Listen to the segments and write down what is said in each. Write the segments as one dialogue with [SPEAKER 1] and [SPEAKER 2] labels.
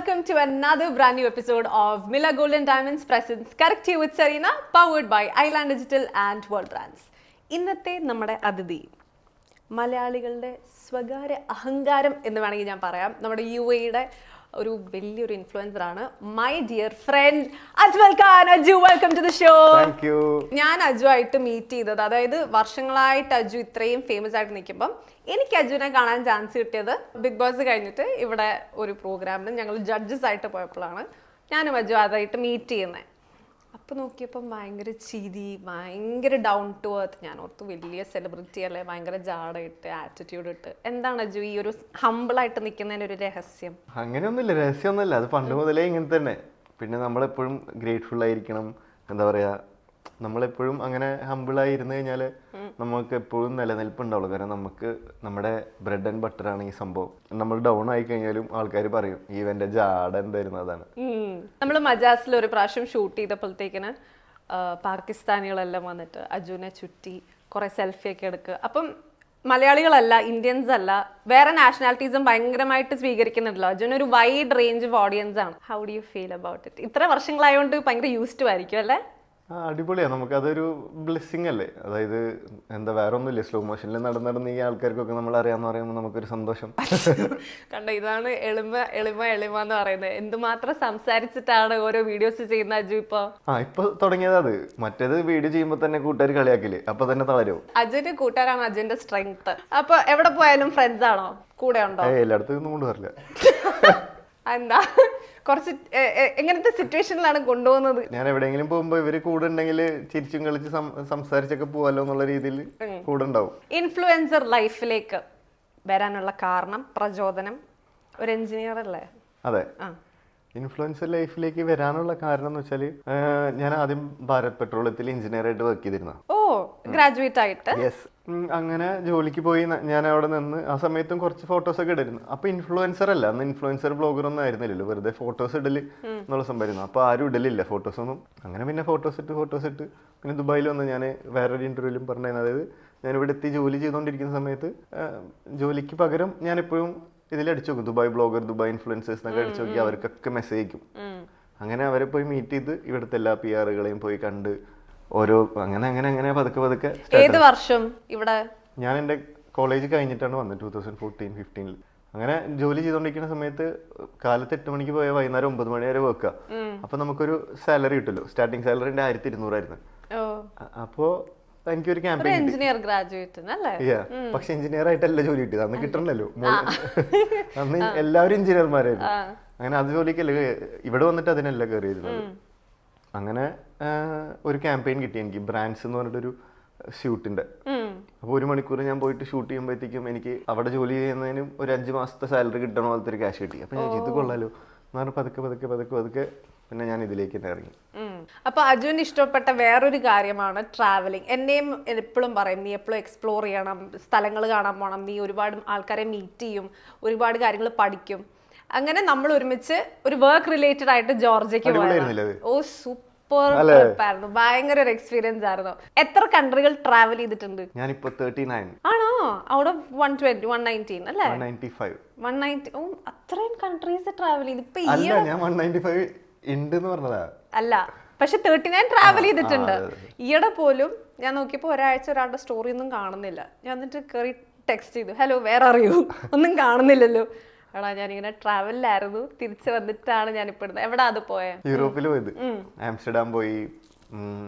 [SPEAKER 1] welcome to another brand new episode of Miller Golden Diamonds presents Correct You with Serena, powered by Island Digital and World Brands. ഇന്നത്തെ നമ്മുടെ അതിഥി മലയാളികളുടെ സ്വകാര്യ അഹങ്കാരം എന്ന് വേണമെങ്കിൽ ഞാൻ പറയാം. നമ്മുടെ UAE-യുടെ ഒരു വലിയൊരു ഇൻഫ്ലുവൻസർ ആണ് my dear friend Ajmal Khan. Aju, welcome to the show. ഞാൻ അജു ആയിട്ട് മീറ്റ് ചെയ്തത്, അതായത് വർഷങ്ങളായിട്ട് അജു ഇത്രയും ഫേമസ് ആയിട്ട് നിൽക്കുമ്പം എനിക്ക് അജുവിനെ കാണാൻ ചാൻസ് കിട്ടിയത് ബിഗ് ബോസ് കഴിഞ്ഞിട്ട് ഇവിടെ ഒരു പ്രോഗ്രാമിന് ഞങ്ങൾ ജഡ്ജസ് ആയിട്ട് പോയപ്പോഴാണ് ഞാനും അജു അതായിട്ട് മീറ്റ് ചെയ്യുന്നത്. അപ്പോൾ നോക്കിയപ്പം ഭയങ്കര ചിരി, ഭയങ്കര ഡൗൺ ടു എർത്ത്. ഞാൻ ഓർത്തു വലിയ സെലിബ്രിറ്റി അല്ലേ, ഭയങ്കര ജാടയിട്ട് ആറ്റിറ്റ്യൂഡ് ഇട്ട്. എന്താണ് അജു ഈ ഒരു ഹംബിളായിട്ട് നിൽക്കുന്നതിന് ഒരു രഹസ്യം?
[SPEAKER 2] അങ്ങനെയൊന്നുമില്ല, രഹസ്യമൊന്നുമില്ല. അത് പണ്ട് മുതലേ ഇങ്ങനെ തന്നെ. പിന്നെ നമ്മളെപ്പോഴും ഗ്രേറ്റ്ഫുൾ ആയിരിക്കണം. എന്താ പറയുക, നമ്മളെപ്പോഴും അങ്ങനെ ഹംബിളായി ഇരുന്ന് കഴിഞ്ഞാൽ നമുക്ക് എപ്പോഴും നിലനിൽപ്പുണ്ടാവുള്ളൂ. കാരണം നമുക്ക് നമ്മുടെ ബ്രെഡ് ആൻഡ് ബട്ടറാണ് ഈ സംഭവം. നമ്മൾ ഡൗൺ ആയി കഴിഞ്ഞാലും ആൾക്കാർ പറയും ഇവന്റെ ജാട എന്തായിരുന്നു. അതാണ്.
[SPEAKER 1] നമ്മൾ മജാസിൽ ഒരു പ്രാവശ്യം ഷൂട്ട് ചെയ്തപ്പോഴത്തേക്കിന് പാകിസ്ഥാനികളെല്ലാം വന്നിട്ട് അജുവിനെ ചുറ്റി കുറെ സെൽഫി ഒക്കെ എടുക്കുക. അപ്പം മലയാളികളല്ല, ഇന്ത്യൻസ് അല്ല, വേറെ നാഷണാലിറ്റീസും ഭയങ്കരമായിട്ട് സ്വീകരിക്കുന്നുണ്ടല്ലോ. അജുവിന് ഒരു വൈഡ് റേഞ്ച് ഓഫ് ഓഡിയൻസ് ആണ്. How do you feel about it? ഇത്ര വർഷങ്ങളായതുകൊണ്ട് ഭയങ്കര യൂസ്ഡ് ആയിരിക്കും അല്ലേ?
[SPEAKER 2] അടിപൊളിയാണ്. നമുക്കതൊരു ബ്ലെസ്സിങ് അല്ലേ. അതായത് എന്താ, വേറെ ഒന്നുമില്ല, സ്ലോ മോഷനിൽ നടന്നിരുന്ന ഈ ആൾക്കാർക്കൊക്കെ നമ്മൾ അറിയാന്ന് പറയുമ്പോൾ നമുക്കൊരു സന്തോഷം.
[SPEAKER 1] കണ്ടോ, ഇതാണ് എളിമ എളിമ എളിമ എന്ന് പറയുന്നത്. എന്തുമാത്രം സംസാരിച്ചിട്ടാണ് ഓരോ വീഡിയോസ് ചെയ്യുന്ന അജു ഇപ്പൊ.
[SPEAKER 2] ഇപ്പൊ തുടങ്ങിയത് അത്. മറ്റേത് വീഡിയോ ചെയ്യുമ്പോ തന്നെ കൂട്ടുകാർ കളിയാക്കില്ലേ, അപ്പൊ തന്നെ തളരും.
[SPEAKER 1] അജുന്റെ കൂട്ടുകാരാണ് അജുന്റെ സ്ട്രെങ്ത്. അപ്പൊ എവിടെ പോയാലും ഫ്രണ്ട്സ് ആണോ, കൂടെ ഉണ്ടോ?
[SPEAKER 2] എല്ലായിടത്തും ഒന്നും കൊണ്ടുവരില്ല.
[SPEAKER 1] എന്താ, കുറച്ച് എങ്ങനത്തെ സിറ്റുവേഷനിലാണ് കൊണ്ടുപോകുന്നത്?
[SPEAKER 2] ഞാൻ എവിടെയെങ്കിലും പോകുമ്പോ ഇവര് കൂടെ ഉണ്ടെങ്കിൽ ചിരിച്ചും കളിച്ച് സംസാരിച്ചൊക്കെ പോവാലോ എന്നുള്ള രീതിയിൽ കൂടെ ഉണ്ടാവും.
[SPEAKER 1] ഇൻഫ്ലുവൻസർ ലൈഫിലേക്ക് വരാനുള്ള കാരണം, പ്രചോദനം? ഒരു എഞ്ചിനീയർ അല്ലേ?
[SPEAKER 2] അതെ, ഇൻഫ്ലുവൻസർ ലൈഫിലേക്ക് വരാനുള്ള കാരണം എന്ന് വെച്ചാല് ഞാൻ ആദ്യം ഭാരത് പെട്രോളിയത്തിൽ എഞ്ചിനീയർ ആയിട്ട് വർക്ക് ചെയ്തിരുന്ന.
[SPEAKER 1] ഓ, ഗ്രാജുവേറ്റ് ആയിട്ട്?
[SPEAKER 2] യെസ്. അങ്ങനെ ജോലിക്ക് പോയി ഞാൻ അവിടെ നിന്ന് ആ സമയത്തും കുറച്ച് ഫോട്ടോസ് ഒക്കെ ഇടായിരുന്നു. അപ്പൊ ഇൻഫ്ലുവൻസർ അല്ല, അന്ന് ഇൻഫ്ലുവൻസർ ബ്ലോഗർ ഒന്നും ആയിരുന്നില്ലല്ലോ, വെറുതെ ഫോട്ടോസ് ഇടല് എന്നുള്ള സംഭവമായിരുന്നു. അപ്പൊ ആരും ഇടലില്ല ഫോട്ടോസ് ഒന്നും. അങ്ങനെ പിന്നെ ഫോട്ടോസ് ഇട്ട് പിന്നെ ദുബായിൽ വന്ന് ഞാൻ വേറൊരു ഇന്റർവ്യൂവിലും പറഞ്ഞിരുന്നു. അതായത് ഞാൻ ഇവിടെ എത്തി ജോലി ചെയ്തുകൊണ്ടിരിക്കുന്ന സമയത്ത് ജോലിക്ക് പകരം ഞാൻ എപ്പോഴും ഇതിലടിച്ചു നോക്കും, ദുബായ് ബ്ലോഗർ, ദുബായ് ഇൻഫ്ലുവൻസേഴ്സ് എന്നൊക്കെ അടിച്ചു നോക്കി അവർക്കൊക്കെ മെസ്സേജ് അയക്കും. അങ്ങനെ അവരെ പോയി മീറ്റ് ചെയ്ത് ഇവിടുത്തെ എല്ലാ PR-കളെയും പോയി കണ്ട് ഓരോ അങ്ങനെ പതുക്കെ.
[SPEAKER 1] ഏത് വർഷം ഇവിടെ? ഞാൻ
[SPEAKER 2] എൻ്റെ കോളേജ് കഴിഞ്ഞിട്ടാണ് വന്നത്, 2014-15. അങ്ങനെ ജോലി ചെയ്തുകൊണ്ടിരിക്കുന്ന സമയത്ത് കാലത്ത് 8 മണിക്ക് പോയാൽ വൈകുന്നേരം 9 മണി വരെ വെക്കുക. അപ്പൊ നമുക്കൊരു സാലറി കിട്ടുമല്ലോ. സ്റ്റാർട്ടിങ് സാലറി 1200 ആയിരുന്നു. അപ്പോ എനിക്കൊരു ക്യാമ്പയിൻ, പക്ഷെ എഞ്ചിനീയർ ആയിട്ടല്ല ജോലി കിട്ടിയത്. അന്ന് കിട്ടണല്ലോ, അന്ന് എല്ലാവരും എഞ്ചിനീയർമാരായിരുന്നു. അങ്ങനെ അത് ജോലിക്കല്ലേ, ഇവിടെ വന്നിട്ട് അതിനല്ല കയറിയിരുന്നത്. അങ്ങനെ ഒരു ക്യാമ്പയിൻ കിട്ടി എനിക്ക്, ബ്രാൻഡ്സ് എന്ന് പറഞ്ഞിട്ടൊരു ഷൂട്ടിന്റെ. അപ്പൊ 1 മണിക്കൂർ ഞാൻ പോയിട്ട് ഷൂട്ട് ചെയ്യുമ്പോഴത്തേക്കും എനിക്ക് അവിടെ ജോലി ചെയ്യുന്നതിനും ഒരു 5 മാസത്തെ സാലറി കിട്ടണ പോലത്തെ ഒരു ക്യാഷ് കിട്ടി. അപ്പൊ ഞാൻ ഇത് കൊള്ളാലോ എന്ന് പറഞ്ഞ് പതുക്കെ പിന്നെ ഞാൻ ഇതിലേക്ക് തന്നെ ഇറങ്ങി.
[SPEAKER 1] അപ്പൊ അജുവിന് ഇഷ്ടപ്പെട്ട വേറൊരു കാര്യമാണ് ട്രാവലിംഗ്. എന്നെയും എപ്പോഴും പറയും, നീ എപ്പോഴും എക്സ്പ്ലോർ ചെയ്യണം, സ്ഥലങ്ങൾ കാണാൻ പോകണം, നീ ഒരുപാട് ആൾക്കാരെ മീറ്റ് ചെയ്യും, ഒരുപാട് കാര്യങ്ങൾ പഠിക്കും. അങ്ങനെ നമ്മൾ ഒരുമിച്ച് ഒരു വർക്ക് റിലേറ്റഡ് ആയിട്ട് ജോർജിയക്ക് പോയത്. ഓ, സൂപ്പർ ട്രിപ്പായിരുന്നു, ഭയങ്കര ഒരു എക്സ്പീരിയൻസ് ആയിരുന്നു. എത്ര കൺട്രികൾ ട്രാവൽ ചെയ്തിട്ടുണ്ട്?
[SPEAKER 2] ഞാനിപ്പോ 39.
[SPEAKER 1] ആണോ? ഔട്ട് ഓഫ് 120, 119 അല്ലേ?
[SPEAKER 2] 190.
[SPEAKER 1] ഓ, അത്രയും കൺട്രീസ് ട്രാവൽ ചെയ്ത്. ഇപ്പൊ
[SPEAKER 2] ഞാൻ 195 ഉണ്ടെന്ന് പറഞ്ഞതാ.
[SPEAKER 1] അല്ല, പക്ഷെ 39 ട്രാവൽ ചെയ്തിട്ടുണ്ട്. ഈയിടെ പോലും ഞാൻ നോക്കിയപ്പോ ഒരാഴ്ച ഒരാളുടെ സ്റ്റോറി ഒന്നും കാണുന്നില്ല. ഞാൻ എന്നിട്ട് കയറി ടെക്സ്റ്റ് ചെയ്തു, ഹലോ വേറെ അറിയൂ, ഒന്നും കാണുന്നില്ലല്ലോ. എടാ, ഞാനിങ്ങനെ ട്രാവലിലായിരുന്നു, തിരിച്ചു വന്നിട്ടാണ് ഞാനിപ്പോ ഇടുന്നത്. എവിടാ അത് പോയെ?
[SPEAKER 2] യൂറോപ്പിൽ പോയത്. ആംസ്റ്റർഡാം പോയി,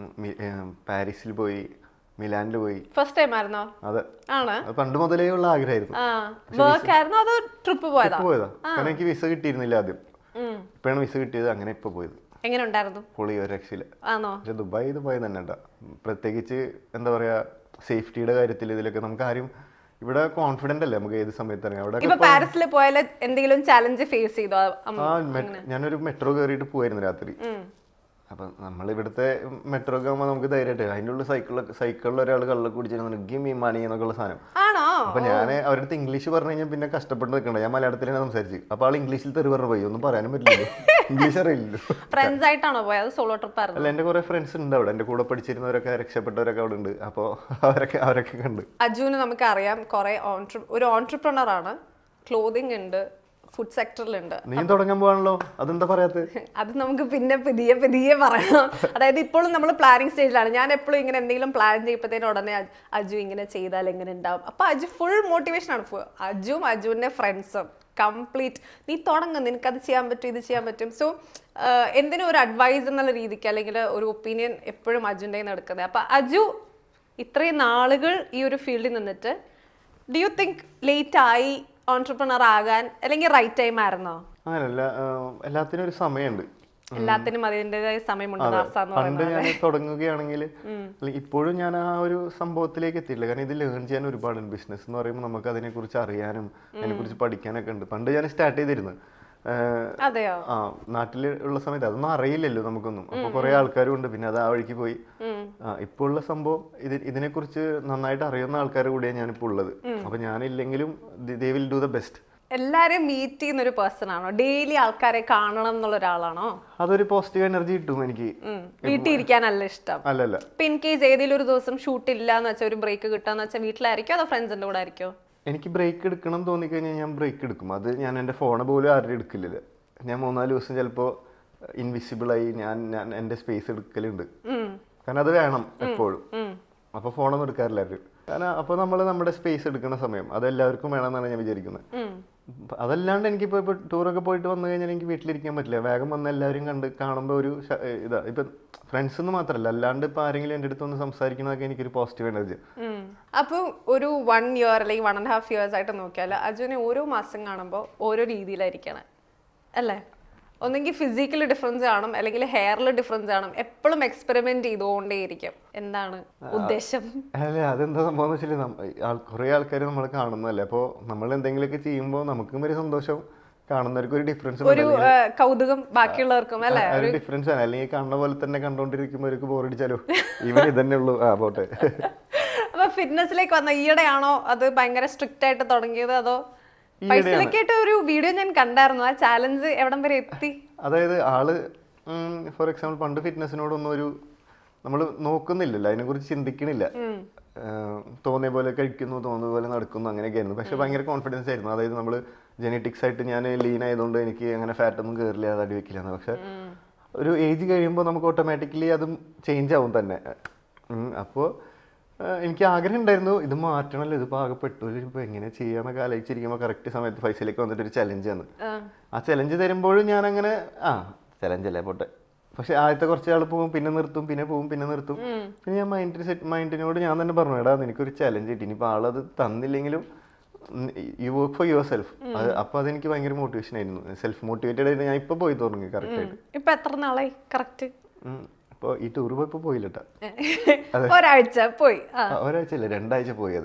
[SPEAKER 2] പാരീസിൽ പോയി, മിലാനിൽ പോയി.
[SPEAKER 1] ഫസ്റ്റ് ടൈം ആയിരുന്നോ?
[SPEAKER 2] അതെ.
[SPEAKER 1] ആണ്?
[SPEAKER 2] പണ്ട് മുതലേ ഉള്ള ആഗ്രഹമായിരുന്നു.
[SPEAKER 1] വർക്ക് ആയിരുന്നോ അതോ ട്രിപ്പ് പോയതാ?
[SPEAKER 2] കാരണം എനിക്ക് വിസ കിട്ടിയിരുന്നില്ല ആദ്യം. ഇപ്പോഴാണ് വിസ കിട്ടിയത്. അങ്ങനെ ഇപ്പൊ പോയത്.
[SPEAKER 1] എങ്ങനെ ഉണ്ടായിരുന്നു?
[SPEAKER 2] പൊളി, ഒരു രക്ഷയില്ല.
[SPEAKER 1] പക്ഷെ
[SPEAKER 2] ദുബായ് തന്നെ ഉണ്ടാ. പ്രത്യേകിച്ച് എന്താ പറയാ, സേഫ്റ്റിയുടെ കാര്യത്തിൽ ഇതിലൊക്കെ നമുക്ക് ആരും ഇവിടെ കോൺഫിഡന്റ് അല്ലേ, നമുക്ക് ഏത് സമയത്ത് അറിയാം. അവിടെ
[SPEAKER 1] പാരീസിൽ പോയാൽ എന്തെങ്കിലും ചാലഞ്ച് ഫേസ് ചെയ്തോ?
[SPEAKER 2] ഞാനൊരു മെട്രോ കയറിയിട്ട് പോയിരുന്നു രാത്രി. അപ്പൊ നമ്മൾ ഇവിടുത്തെ മെട്രോ ഒക്കെ ആകുമ്പോൾ നമുക്ക് ധൈര്യമായിട്ട് അതിൻ്റെ ഉള്ളിൽ സൈക്കിളിൽ ഒരാൾ കള്ളൊക്കെ കുടിച്ചിരുന്നു ഗിവ് മീ മണി എന്നൊക്കെ ഉള്ള സാധനം. അപ്പൊ ഞാൻ അവരുടെ അടുത്ത് ഇംഗ്ലീഷ് പറഞ്ഞു കഴിഞ്ഞാൽ പിന്നെ കഷ്ടപ്പെട്ട് നിൽക്കണ്ട. ഞാൻ മലയാളത്തിൽ തന്നെ സംസാരിച്ചു. അപ്പൊ ആൾ ഇംഗ്ലീഷിൽ തെറി പോയി, ഒന്നും പറയാനും പറ്റില്ലല്ലോ, ഇംഗ്ലീഷ് അറിയില്ലല്ലോ.
[SPEAKER 1] ഫ്രണ്ട്സ് ആയിട്ടാണോ പോയത്? സോളോ ട്രിപ്പ് ആയിരുന്നു?
[SPEAKER 2] അല്ല, എന്റെ കുറെ ഫ്രണ്ട്സ് ഉണ്ട് അവിടെ, എന്റെ കൂടെ പഠിച്ചിരുന്നവരൊക്കെ രക്ഷപ്പെട്ടവരൊക്കെ അവിടെ ഉണ്ട്. അപ്പൊ അവരൊക്കെ കണ്ട്.
[SPEAKER 1] അജുവിന് നമുക്ക് അറിയാം, കുറെ ഒരു ഓൺട്രപ്രണർ ആണ്. ക്ലോതിങ് ഉണ്ട്, ഫുഡ് സെക്ടറിലുണ്ട്.
[SPEAKER 2] നീ തുടങ്ങാൻ പോവാണല്ലോ, അതെന്താ പറയാത്തത്?
[SPEAKER 1] അത് നമുക്ക് പിന്നെ പതിയെ പറയണം. അതായത് ഇപ്പോഴും നമ്മൾ പ്ലാനിങ് സ്റ്റേജിലാണ്. ഞാൻ എപ്പോഴും ഇങ്ങനെ എന്തെങ്കിലും പ്ലാൻ ചെയ്യുമ്പോഴത്തേനും ഉടനെ അജു ഇങ്ങനെ ചെയ്താൽ എങ്ങനെ ഉണ്ടാവും. അപ്പൊ അജു ഫുൾ മോട്ടിവേഷൻ ആണ്. അജുവും അജുവിന്റെ ഫ്രണ്ട്സും കംപ്ലീറ്റ് നീ തുടങ്ങും, നിനക്കത് ചെയ്യാൻ പറ്റും, ഇത് ചെയ്യാൻ പറ്റും. സോ എന്തിനും ഒരു അഡ്വൈസ് എന്നുള്ള രീതിക്ക് അല്ലെങ്കിൽ ഒരു ഒപ്പീനിയൻ എപ്പോഴും അജുൻ്റെ എടുക്കുന്നത്. അപ്പൊ അജു ഇത്രയും നാളുകൾ ഈ ഒരു ഫീൽഡിൽ നിന്നിട്ട് ഡു യു തിങ്ക് ലേറ്റ് ആയി ഓൺട്രപ്രണർ ആകാൻ, അല്ലെങ്കിൽ റൈറ്റ് ടൈം ആയിരുന്നോ?
[SPEAKER 2] അങ്ങനല്ല, എല്ലാത്തിനും ഒരു സമയമുണ്ട്.
[SPEAKER 1] എല്ലാത്തിനും അതിൻ്റെതായ സമയമുണ്ട്.
[SPEAKER 2] പണ്ട് ഞാൻ തുടങ്ങുകയാണെങ്കിൽ ഇപ്പോഴും ഞാൻ ആ ഒരു സംഭവത്തിലേക്ക് എത്തിയില്ല. കാരണം ഇത് ലേൺ ചെയ്യാൻ ഒരുപാടുണ്ട്. ബിസിനസ് എന്ന് പറയുമ്പോൾ നമുക്ക് അതിനെക്കുറിച്ച് അറിയാനും അതിനെക്കുറിച്ച് പഠിക്കാനൊക്കെ ഉണ്ട്. പണ്ട് ഞാൻ സ്റ്റാർട്ട് ചെയ്തിരുന്നു നാട്ടിൽ ഉള്ള സമയത്ത്, അതൊന്നും അറിയില്ലല്ലോ നമുക്കൊന്നും. അപ്പൊ കുറെ ആൾക്കാരും ഉണ്ട്, പിന്നെ അത് ആ വഴിക്ക് പോയി. ഇപ്പോൾ ഉള്ള സംഭവം ഇതിനെക്കുറിച്ച് നന്നായിട്ട് അറിയുന്ന ആൾക്കാരുടെ കൂടെയാണ് ഞാനിപ്പോൾ ഉള്ളത്. അപ്പൊ ഞാനില്ലെങ്കിലും they will do the best.
[SPEAKER 1] എല്ലാരെയും മീറ്റ് ചെയ്യുന്ന ഒരു പേഴ്സൺ ആണോ? ഡെയിലി ആൾക്കാരെ കാണണം എന്നുള്ള ഒരാളാണോ?
[SPEAKER 2] അതൊരു പോസിറ്റീവ് എനർജി കിട്ടും എനിക്ക്.
[SPEAKER 1] വീട്ടിൽ ഇരിക്കാനല്ല ഇഷ്ടം?
[SPEAKER 2] അല്ലല്ല.
[SPEAKER 1] ഇപ്പൊ ഇൻ കേസ് ഏതെങ്കിലും ഒരു ദിവസം ഷൂട്ട് ഇല്ല എന്ന് വെച്ചാൽ, ഒരു ബ്രേക്ക് കിട്ടാന്ന് വെച്ചാൽ വീട്ടിലായിരിക്കും അതോ ഫ്രണ്ട്സിന്റെ കൂടെ ആയിരിക്കോ?
[SPEAKER 2] എനിക്ക് ബ്രേക്ക് എടുക്കണം തോന്നിക്കഴിഞ്ഞാൽ ഞാൻ ബ്രേക്ക് എടുക്കും. അത് ഞാൻ എൻ്റെ ഫോണ് പോലും ആരും എടുക്കില്ല. ഞാൻ 3-4 ദിവസം ചിലപ്പോൾ ഇൻവിസിബിളായി ഞാൻ എൻ്റെ സ്പേസ് എടുക്കലുണ്ട്. കാരണം അത് വേണം എപ്പോഴും. അപ്പോൾ ഫോണൊന്നും എടുക്കാറില്ല ആരും. കാരണം അപ്പോൾ നമ്മൾ നമ്മുടെ സ്പേസ് എടുക്കുന്ന സമയം അത് എല്ലാവർക്കും വേണമെന്നാണ് ഞാൻ വിചാരിക്കുന്നത്. അതല്ലാണ്ട് എനിക്കിപ്പോൾ ടൂറൊക്കെ പോയിട്ട് വന്നു കഴിഞ്ഞാൽ എനിക്ക് വീട്ടിലിരിക്കാൻ പറ്റില്ല. വേഗം വന്ന് എല്ലാവരും കാണുമ്പോൾ ഒരു ഇതാ. ഇപ്പം ഫ്രണ്ട്സ് എന്ന് മാത്രമല്ല, അല്ലാണ്ട് ഇപ്പം ആരെങ്കിലും എൻ്റെ അടുത്ത് ഒന്ന് സംസാരിക്കണതൊക്കെ എനിക്കൊരു പോസിറ്റീവ് എനർജി.
[SPEAKER 1] അപ്പോൾ ഒരു 1 year അല്ലെങ്കിൽ 1.5 years ആയിട്ട് നോക്കിയാൽ അജുവിനെ ഓരോ മാസം കാണുമ്പോൾ ഓരോ രീതിയിലായിരിക്കണം അല്ലേ? ഒന്നെങ്കിൽ ഫിസിക്കൽ ഡിഫറൻസ് കാണും, അല്ലെങ്കിൽ ഹെയറിൽ ഡിഫറൻസ് കാണും. എപ്പോഴും എക്സ്പെരിമെന്റ് ചെയ്തുകൊണ്ടേയിരിക്കും. എന്താണ് ഉദ്ദേശം?
[SPEAKER 2] അല്ലെ, അതെന്താ സംഭവം എന്ന് വെച്ചാൽ കുറെ ആൾക്കാർ നമ്മൾ കാണുന്നതല്ലേ. അപ്പോൾ നമ്മൾ എന്തെങ്കിലുമൊക്കെ ചെയ്യുമ്പോൾ നമുക്കും ഒരു സന്തോഷം, കാണുന്നവർക്ക് ഒരു ഡിഫറൻസ്,
[SPEAKER 1] ഒരു കൗതുകം ബാക്കിയുള്ളവർക്കും അല്ലേ?
[SPEAKER 2] ഒരു ഡിഫറൻസ് ആണ്. അല്ലെങ്കിൽ കാണുന്ന പോലെ തന്നെ കണ്ടോണ്ടിരിക്കുമ്പോൾ അവർക്ക് ബോറടിച്ചാലോ, ഇവൻ ഇതന്നെ ഉള്ളൂ, പോട്ടെ.
[SPEAKER 1] അപ്പൊ ഫിറ്റ്നസിലേക്ക് വന്ന ഈയിടെയാണോ അത് ഭയങ്കര സ്ട്രിക്റ്റ് ആയിട്ട് തുടങ്ങിയത്, അതോ പൈസയിലേക്കായിട്ട്? ഒരു വീഡിയോ ഞാൻ കണ്ടായിരുന്നു, ആ ചാലഞ്ച് എവിടം വരെ എത്തി?
[SPEAKER 2] അതായത് ആള് ഫോർ എക്സാമ്പിൾ പണ്ട് ഫിറ്റ്നസിനോടൊന്നും ഒരു നമ്മൾ നോക്കുന്നില്ലല്ലോ, അതിനെക്കുറിച്ച് ചിന്തിക്കണില്ല. തോന്നിയ പോലെ കഴിക്കുന്നു, തോന്നിയ പോലെ നടക്കുന്നു, അങ്ങനെയൊക്കെ ആയിരുന്നു. പക്ഷെ ഭയങ്കര കോൺഫിഡൻസ് ആയിരുന്നു. അതായത് നമ്മൾ ജെനറ്റിക്സ് ആയിട്ട് ഞാൻ ലീൻ ആയതുകൊണ്ട് എനിക്ക് അങ്ങനെ ഫാറ്റ് ഒന്നും കയറില്ല, അത് അടി വെക്കില്ല. പക്ഷെ ഒരു ഏജ് കഴിയുമ്പോൾ നമുക്ക് ഓട്ടോമാറ്റിക്കലി അതും ചേഞ്ച് ആവും തന്നെ. അപ്പോൾ എനിക്ക് ആഗ്രഹം ഉണ്ടായിരുന്നു ഇത് മാറ്റണമല്ലോ, ഇത് പാകപ്പെട്ടു, ഇപ്പോൾ എങ്ങനെ ചെയ്യാന്നൊക്കെ ആലോചിച്ചിരിക്കുമ്പോൾ കറക്റ്റ് സമയത്ത് പൈസയിലേക്ക് വന്നിട്ടൊരു ചലഞ്ച് ആണ്. ആ ചലഞ്ച് തരുമ്പോഴും ഞാൻ അങ്ങനെ ചലഞ്ചല്ലേ പോട്ടെ. പക്ഷെ ആദ്യത്തെ കുറച്ച് ആൾ പോകും, പിന്നെ നിർത്തും, പിന്നെ പോകും, പിന്നെ നിർത്തും. പിന്നെ ഞാൻ മൈൻഡിനോട് ഞാൻ തന്നെ പറഞ്ഞു, എടാ നിനക്കൊരു ചലഞ്ച് കിട്ടി, ഇനിയിപ്പോൾ ആളത് തന്നില്ലെങ്കിലും you work for yourself. അപ്പൊ അതെനിക്ക് ഭയങ്കര മോട്ടിവേഷൻ ആയിരുന്നു. സെൽഫ് മോട്ടിവേറ്റഡ് ആയിട്ട് ഞാൻ ഇപ്പൊ പോയി തുടങ്ങി കറക്റ്റ് ആയിട്ട്.
[SPEAKER 1] ഇപ്പൊ എത്ര നാളായി കറക്റ്റ്?
[SPEAKER 2] ഇപ്പൊ ഈ ടൂർ പോയപ്പോ പോയില്ലട്ടാ,
[SPEAKER 1] ഒരാഴ്ച പോയി.
[SPEAKER 2] ഒരാഴ്ച അല്ല, 2 ആഴ്ച പോയി.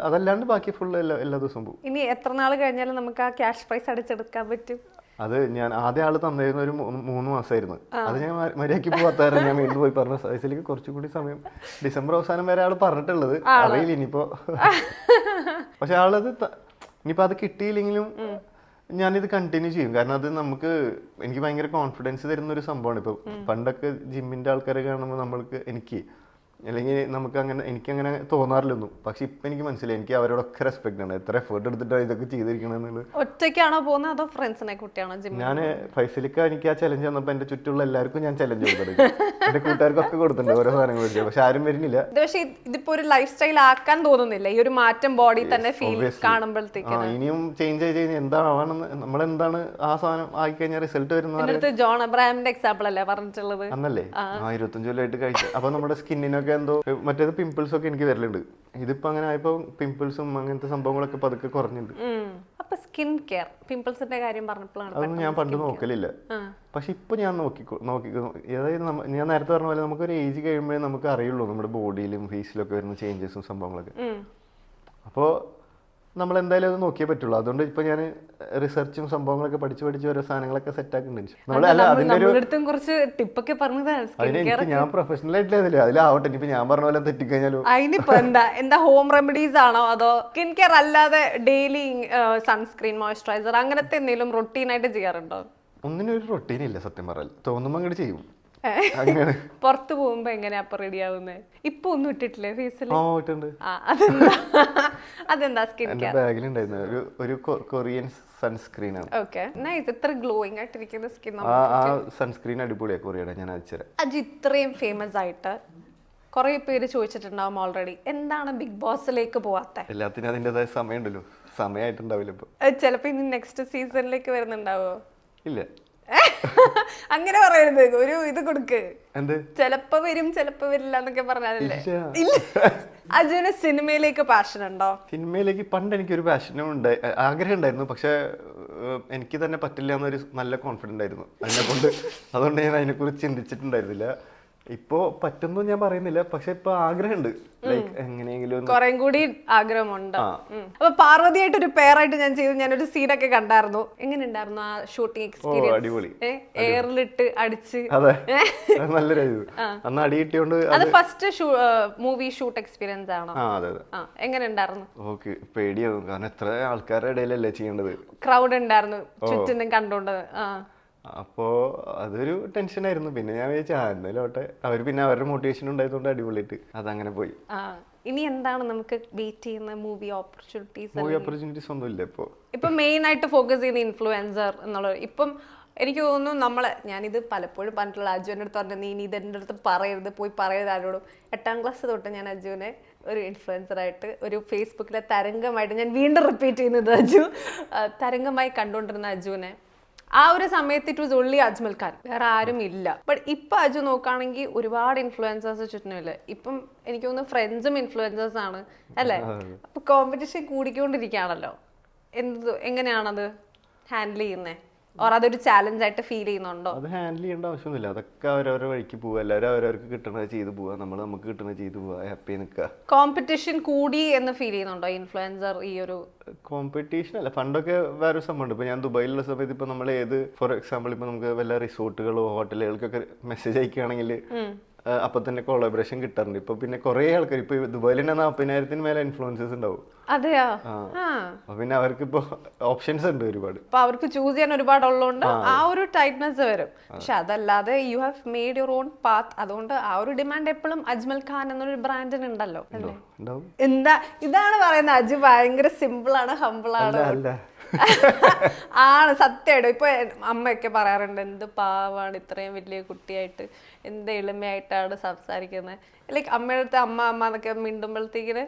[SPEAKER 2] അതല്ലാണ്ട് ബാക്കി ഫുള്ള് എല്ലാ ദിവസവും പോകും.
[SPEAKER 1] ഇനി എത്ര നാൾ കഴിഞ്ഞാലും നമുക്ക് ആ ക്യാഷ് പ്രൈസ് അടിച്ചെടുക്കാൻ പറ്റും?
[SPEAKER 2] അത് ഞാൻ ആദ്യ ആള് തന്നിരുന്ന ഒരു 3 മാസമായിരുന്നു. അത് ഞാൻ മര്യാദയ്ക്ക് പോകാത്തായിരുന്നു. ഞാൻ വീണ്ടും പോയി പറഞ്ഞ സൈസിലേക്ക് കുറച്ചുകൂടി സമയം, ഡിസംബർ അവസാനം വരെ ആള് പറഞ്ഞിട്ടുള്ളത്, അറിയില്ല ഇനിയിപ്പോ. പക്ഷെ ആളത് ഇനിയിപ്പോ അത് കിട്ടിയില്ലെങ്കിലും ഞാനിത് കണ്ടിന്യൂ ചെയ്യും. കാരണം അത് എനിക്ക് ഭയങ്കര കോൺഫിഡൻസ് തരുന്ന ഒരു സംഭവമാണ്. ഇപ്പൊ പണ്ടൊക്കെ ജിമ്മിന്റെ ആൾക്കാരെ കാണുമ്പോൾ അല്ലെങ്കിൽ എനിക്കങ്ങനെ തോന്നാറില്ലൊന്നും. പക്ഷെ ഇപ്പൊ എനിക്ക് മനസ്സിലായി, എനിക്ക് അവരോടൊക്കെ റെസ്പെക്ട് ആണ്. എത്ര എഫേർട്ട് എടുത്തിട്ടാണ് ഇതൊക്കെ ചെയ്തിരിക്കണെന്നുള്ളത്.
[SPEAKER 1] ഒറ്റയ്ക്കാണോ പോകുന്നത് അതോ ഫ്രണ്ട്സിനെ കൂട്ടിയാണോ?
[SPEAKER 2] ഞാൻ ഫൈസലിക്ക് എനിക്ക് ആ ചലഞ്ച് വന്നപ്പോ എന്റെ ചുറ്റുള്ള എല്ലാവർക്കും ഞാൻ ചലഞ്ച് കൊടുത്തിട്ടുണ്ട്. എന്റെ കൂട്ടുകാർക്കൊക്കെ കൊടുത്തിട്ടുണ്ട് ഓരോ സാധനങ്ങൾ വെച്ചാൽ. പക്ഷെ ആരും വരുന്നില്ല.
[SPEAKER 1] പക്ഷെ ഇതിപ്പോ ഒരു ലൈഫ് സ്റ്റൈൽ ആക്കാൻ തോന്നുന്നില്ല ഈ ഒരു മാറ്റം ബോഡി തന്നെ ഫീൽ കാണുമ്പോഴത്തേക്ക്?
[SPEAKER 2] ഇനിയും ചേഞ്ച് ആയി കഴിഞ്ഞാൽ എന്താണെന്ന് നമ്മളെന്താണ് ആ സാധനം ആയിക്കഴിഞ്ഞാൽ റിസൾട്ട് വരുന്നത്.
[SPEAKER 1] ജോൺ അബ്രഹാമിന്റെ എക്സാമ്പിൾ അല്ലേ പറഞ്ഞിട്ടുള്ളത്?
[SPEAKER 2] അന്നല്ലേ 25 കൊല്ലമായിട്ട് കഴിച്ചു. അപ്പൊ നമ്മുടെ സ്കിന്നിനൊക്കെ എന്തോ മറ്റേത് പിമ്പിൾസ് ഒക്കെ എനിക്ക് വരലുണ്ട്. ഇതിപ്പോ അങ്ങനെ ആയപ്പോ പിമ്പിൾസും അങ്ങനത്തെ സംഭവങ്ങളൊക്കെ പതുക്കെ കുറഞ്ഞിട്ടുണ്ട്.
[SPEAKER 1] അപ്പൊ സ്കിൻ കെയർ, പിമ്പിൾസിന്റെ കാര്യം പറഞ്ഞപ്പോഴാണ്
[SPEAKER 2] അതൊന്നും ഞാൻ പണ്ട് നോക്കലില്ല. പക്ഷെ ഇപ്പൊ ഞാൻ നോക്കി അതായത് ഞാൻ നേരത്തെ പറഞ്ഞ പോലെ നമുക്കൊരു ഏജ് കഴിയുമ്പോഴേ നമുക്ക് അറിയുള്ളൂ നമ്മുടെ ബോഡിയിലും ഫേസിലും ഒക്കെ വരുന്ന ചേഞ്ചസും സംഭവങ്ങളൊക്കെ. അപ്പോൾ നമ്മൾ എന്തായാലും അത് നോക്കിയേ പറ്റുള്ളൂ. അതുകൊണ്ട് ഇപ്പൊ ഞാൻ റിസർച്ചും സംഭവങ്ങളൊക്കെ പഠിച്ച് ഓരോ സാധനങ്ങളൊക്കെ സെറ്റ് ആക്കുന്നുണ്ട്. ഞാൻ പ്രൊഫഷണൽ ആയിട്ടില്ല, അതിലാവട്ടെ. ഇപ്പൊ ഞാൻ പറഞ്ഞ പോലെ തെറ്റിക്കഴിഞ്ഞാലോ
[SPEAKER 1] അതിനിപ്പോ എന്താ ഹോം റെമഡീസ് ആണോ അതോ സ്കിൻ കെയർ അല്ലാതെ ഡെയിലി സൺസ്ക്രീൻ, മോയ്സ്ചറൈസർ അങ്ങനത്തെ എന്തെങ്കിലും റൊട്ടീൻ ആയിട്ട് ചെയ്യാറുണ്ടോ?
[SPEAKER 2] ഒന്നിനും ഒരു റൊട്ടീൻ ഇല്ല സത്യം പറഞ്ഞാൽ. തോന്നുമ്പോൾ അങ്ങോട്ട് ചെയ്യും. അങ്ങനെ
[SPEAKER 1] പുറത്ത് പോകുമ്പോ എങ്ങനെയാ അപ്പൊ റെഡി ആവുന്നത്? ഇപ്പൊ ഒന്നും ഇട്ടിട്ടില്ലേ ഫേസിൽ?
[SPEAKER 2] ഇട്ടുണ്ട്.
[SPEAKER 1] അതെന്താ സ്കിൻ
[SPEAKER 2] എന്റെ ബാഗിലുണ്ടായിരുന്നു ഒരു കൊറിയൻ സൺസ്ക്രീൻ ആണ്.
[SPEAKER 1] Okay, nice. ഇത്ര ഗ്ലോയിങ് ആയിട്ടിരിക്കുന്ന സ്കിൻ.
[SPEAKER 2] ആ സൺസ്ക്രീൻ അടിപൊളിയാ, കൊറിയയുടെ. ഞാൻ അയച്ചുതരാം.
[SPEAKER 1] അജു ഇത്രയും ഫേമസ് ആയിട്ട് കുറെ പേര് ചോദിച്ചിട്ടുണ്ടാവും ഓൾറെഡി, എന്താണ് ബിഗ് ബോസിലേക്ക് പോവാത്ത?
[SPEAKER 2] എല്ലാത്തിനും അതിൻ്റെതായ സമയമുണ്ടല്ലോ. സമയമായിട്ടുണ്ടാവില്ല ഇപ്പൊ.
[SPEAKER 1] ചിലപ്പോ ഇനി നെക്സ്റ്റ് സീസണിലേക്ക് വരുന്നുണ്ടാവോ?
[SPEAKER 2] ഇല്ല,
[SPEAKER 1] അങ്ങനെ പറയരുത്. ഒരു ഇത് കൊടുക്ക്.
[SPEAKER 2] എന്ത്
[SPEAKER 1] ചെലപ്പോ വരും ചെലപ്പോ വരില്ല എന്നൊക്കെ പറഞ്ഞാലല്ലേ.
[SPEAKER 2] ഇല്ല.
[SPEAKER 1] അജുവിന് സിനിമയിലേക്ക് പാഷൻ ഉണ്ടോ?
[SPEAKER 2] സിനിമയിലേക്ക് പണ്ട് എനിക്കൊരു പാഷനും ആഗ്രഹം ഉണ്ടായിരുന്നു. പക്ഷെ എനിക്ക് തന്നെ പറ്റില്ല എന്നൊരു നല്ല കോൺഫിഡൻ്റ് ആയിരുന്നു അതിനെ കൊണ്ട്. അതുകൊണ്ട് ഞാൻ അതിനെക്കുറിച്ച് ചിന്തിച്ചിട്ടുണ്ടായിരുന്നില്ല. ഇപ്പോ പറ്റുന്നു ഞാൻ പറയുന്നില്ല, പക്ഷെ ഇപ്പൊ ആഗ്രഹമുണ്ട്. ലൈക്ക് എങ്ങനെയെങ്കിലും
[SPEAKER 1] കുറെ കൂടി ആഗ്രഹമുണ്ട്. അപ്പൊ പാർവതിയായിട്ട് ഒരു പെയറായിട്ട് ഞാൻ ചെയ്തു. ഞാനൊരു സീനൊക്കെ കണ്ടായിരുന്നു. എങ്ങനെ ഉണ്ടായിരുന്നു ആ ഷൂട്ടിംഗ് എക്സ്പീരിയൻസ്?
[SPEAKER 2] അടിപൊളി.
[SPEAKER 1] എയറിലിട്ട് അടിച്ച്.
[SPEAKER 2] അതെ, നല്ലൊരു അന്ന് അടി കിട്ടിയോണ്ട്.
[SPEAKER 1] അത് ഫസ്റ്റ് മൂവി ഷൂട്ട് എക്സ്പീരിയൻസ് ആണോ?
[SPEAKER 2] അതെ അതെ.
[SPEAKER 1] എങ്ങനെ ഉണ്ടായിരുന്നു?
[SPEAKER 2] ഓക്കെ, പേടിയാവും. കാരണം എത്ര ആൾക്കാരുടെ ഇടയിലല്ലേ ചെയ്യേണ്ടത്.
[SPEAKER 1] ക്രൗഡ് ഉണ്ടായിരുന്നു ചുറ്റിനും കണ്ടോണ്ട്.
[SPEAKER 2] അപ്പോ അതൊരു ടെൻഷനായിരുന്നു. പിന്നെ ഞാൻ വിചാരിച്ചു എന്തായാലും ഓട്ടെ. അവർ പിന്നെ അവരുടെ മോട്ടിവേഷൻ ഉണ്ടായതുകൊണ്ട് അടിപൊളിയായിട്ട് അതങ്ങനെ പോയി.
[SPEAKER 1] ഇനി എന്താണ് നമുക്ക് വെയിറ്റ് ചെയ്യുന്ന മൂവി ഓപ്പർച്യൂണിറ്റീസ്?
[SPEAKER 2] മൂവി ഓപ്പർച്യൂണിറ്റീസ് ഒന്നും ഇല്ല ഇപ്പൊ
[SPEAKER 1] മെയിൻ ആയിട്ട് ഫോക്കസ് ചെയ്യുന്ന ഇൻഫ്ലുവൻസർ എന്നുള്ളത്. ഇപ്പം എനിക്ക് തോന്നുന്നു ഞാനിത് പലപ്പോഴും പറഞ്ഞിട്ടുള്ള അജുവിൻ്റെ അടുത്ത് പറഞ്ഞു, നീ ഇത് എൻ്റെ അടുത്ത് പറയരുത്, പോയി പറയരുത് ആരോടും. 8ാം ക്ലാസ് തൊട്ട് ഞാൻ അജുവിനെ ഒരു ഇൻഫ്ലുവൻസറായിട്ട്, ഒരു ഫേസ്ബുക്കിലെ തരംഗമായിട്ട്, ഞാൻ വീണ്ടും റിപ്പീറ്റ് ചെയ്യുന്നത് അജു, തരംഗമായി കണ്ടുകൊണ്ടിരുന്ന അജുവിനെ ആ ഒരു സമയത്ത് it was only Ajmal Khan, വേറെ ആരും ഇല്ല. ബട്ട് ഇപ്പൊ അജു നോക്കുകയാണെങ്കിൽ ഒരുപാട് ഇൻഫ്ലുവൻസേഴ്സ് ചുറ്റിനുമില്ല. ഇപ്പം എനിക്ക് തോന്നുന്നു ഫ്രണ്ട്സും ഇൻഫ്ലുവൻസേഴ്സ് ആണ് അല്ലേ? അപ്പൊ കോമ്പറ്റീഷൻ കൂടിക്കൊണ്ടിരിക്കുകയാണല്ലോ. എങ്ങനെയാണത് ഹാൻഡിൽ ചെയ്യുന്നത്? ഓർ അതൊരു ചാലഞ്ച് ആയിട്ട് ഫീൽ ചെയ്യുന്നുണ്ടോ?
[SPEAKER 2] അത് ഹാൻഡിൽ ചെയ്യേണ്ട ആവശ്യമൊന്നുമില്ല. അതൊക്കെ അവരവരുടെ വഴിക്ക് പോവുക. എല്ലാവരും അവരവർക്ക് കിട്ടണത് ചെയ്ത് പോവുക. നമുക്ക് കിട്ടണത് ചെയ്ത് പോവുക. ഹാപ്പി നിൽക്കുക.
[SPEAKER 1] കോമ്പറ്റീഷൻ കൂടി എന്ന് ഫീൽ ചെയ്യുന്നുണ്ടോ ഇൻഫ്ലുവൻസർ ഈ ഒരു?
[SPEAKER 2] കോമ്പറ്റീഷൻ അല്ല, പണ്ടൊക്കെ വേറെ സംഭവമുണ്ട്. ഇപ്പൊ ഞാൻ ദുബായിലുള്ള സമയത്ത് ഇപ്പൊ നമ്മൾ ഫോർ എക്സാമ്പിൾ ഇപ്പൊ നമുക്ക് വല്ല റിസോർട്ടുകളോ ഹോട്ടലുകൾക്കൊക്കെ മെസ്സേജ് അയക്കുകയാണെങ്കിൽ അപ്പൊ തന്നെ കൊളാബറേഷൻ കിട്ടാറുണ്ട്. ഇപ്പൊ പിന്നെ കുറെ ആൾക്കാർ ഇപ്പൊ ദുബായിൽ തന്നെ 40,000 മേലെ ഇൻഫ്ലുവൻസേഴ്സ് ഉണ്ടാവും.
[SPEAKER 1] അതെയോ?
[SPEAKER 2] പിന്നെ അവർക്ക് ഇപ്പൊ ഓപ്ഷൻസ് ഉണ്ട് ഒരുപാട്.
[SPEAKER 1] അപ്പൊ അവർക്ക് ചൂസ് ചെയ്യാൻ ഒരുപാട് ഉള്ളതുകൊണ്ട് ആ ഒരു ടൈറ്റ്നെസ് വരും. പക്ഷെ അതല്ലാതെ you have made your own path. അതുകൊണ്ട് ആ ഒരു ഡിമാൻഡ് എപ്പോഴും അജ്മൽ ഖാൻ എന്നൊരു ബ്രാൻഡിന് ഉണ്ടല്ലോ. എന്താ ഇതാണ് പറയുന്നത്, അജു ഭയങ്കര സിമ്പിൾ ആണ്, ഹംബിൾ ആണ്. ആണ് സത്യമായിട്ടും. ഇപ്പൊ അമ്മയൊക്കെ പറയാറുണ്ട്, എന്ത് പാവാണ് ഇത്രയും വലിയ കുട്ടിയായിട്ട്, എന്ത് എളിമയായിട്ടാണ് സംസാരിക്കുന്നത്. ലൈക്ക് അമ്മയുടെ അടുത്ത് അമ്മ അമ്മ എന്നൊക്കെ മിണ്ടുമ്പോഴത്തേക്കിന്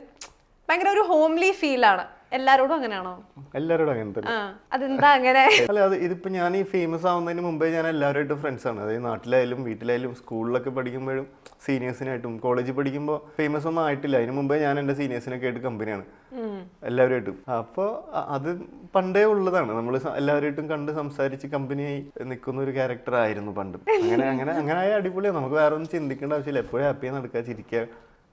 [SPEAKER 1] ഭയങ്കര ഒരു ഹോംലി ഫീലാണ്. എല്ലാരോടും അങ്ങനെയാണോ?
[SPEAKER 2] എല്ലാരോടും അങ്ങനെ തന്നെ.
[SPEAKER 1] അതെന്താ അങ്ങനെ?
[SPEAKER 2] അല്ല, അത് ഇതിപ്പോ ഞാൻ ഈ ഫേമസ് ആവുന്നതിന് മുമ്പേ ഞാൻ എല്ലാവരുമായിട്ടും ഫ്രണ്ട്സ് ആണ്. അതായത് നാട്ടിലായാലും വീട്ടിലായാലും സ്കൂളിലൊക്കെ പഠിക്കുമ്പോഴും സീനിയേഴ്സിനായിട്ടും. കോളേജിൽ പഠിക്കുമ്പോൾ ഫേമസ് ഒന്നും ആയിട്ടില്ല. അതിന് മുമ്പേ ഞാൻ എൻ്റെ സീനിയേഴ്സിനൊക്കെ ആയിട്ട് കമ്പനിയാണ് എല്ലാവരുമായിട്ടും. അപ്പോൾ അത് പണ്ടേ ഉള്ളതാണ്. നമ്മൾ എല്ലാവരുമായിട്ടും കണ്ട് സംസാരിച്ച് കമ്പനിയായി നിൽക്കുന്ന ഒരു ക്യാരക്ടർ ആയിരുന്നു പണ്ട്. അങ്ങനെ ആയ അടിപൊളിയാണ്. നമുക്ക് വേറെ ഒന്നും ചിന്തിക്കേണ്ട ആവശ്യമില്ല. എപ്പോഴും ഹാപ്പിയായി നടക്കുക, ചിരിക്കുക,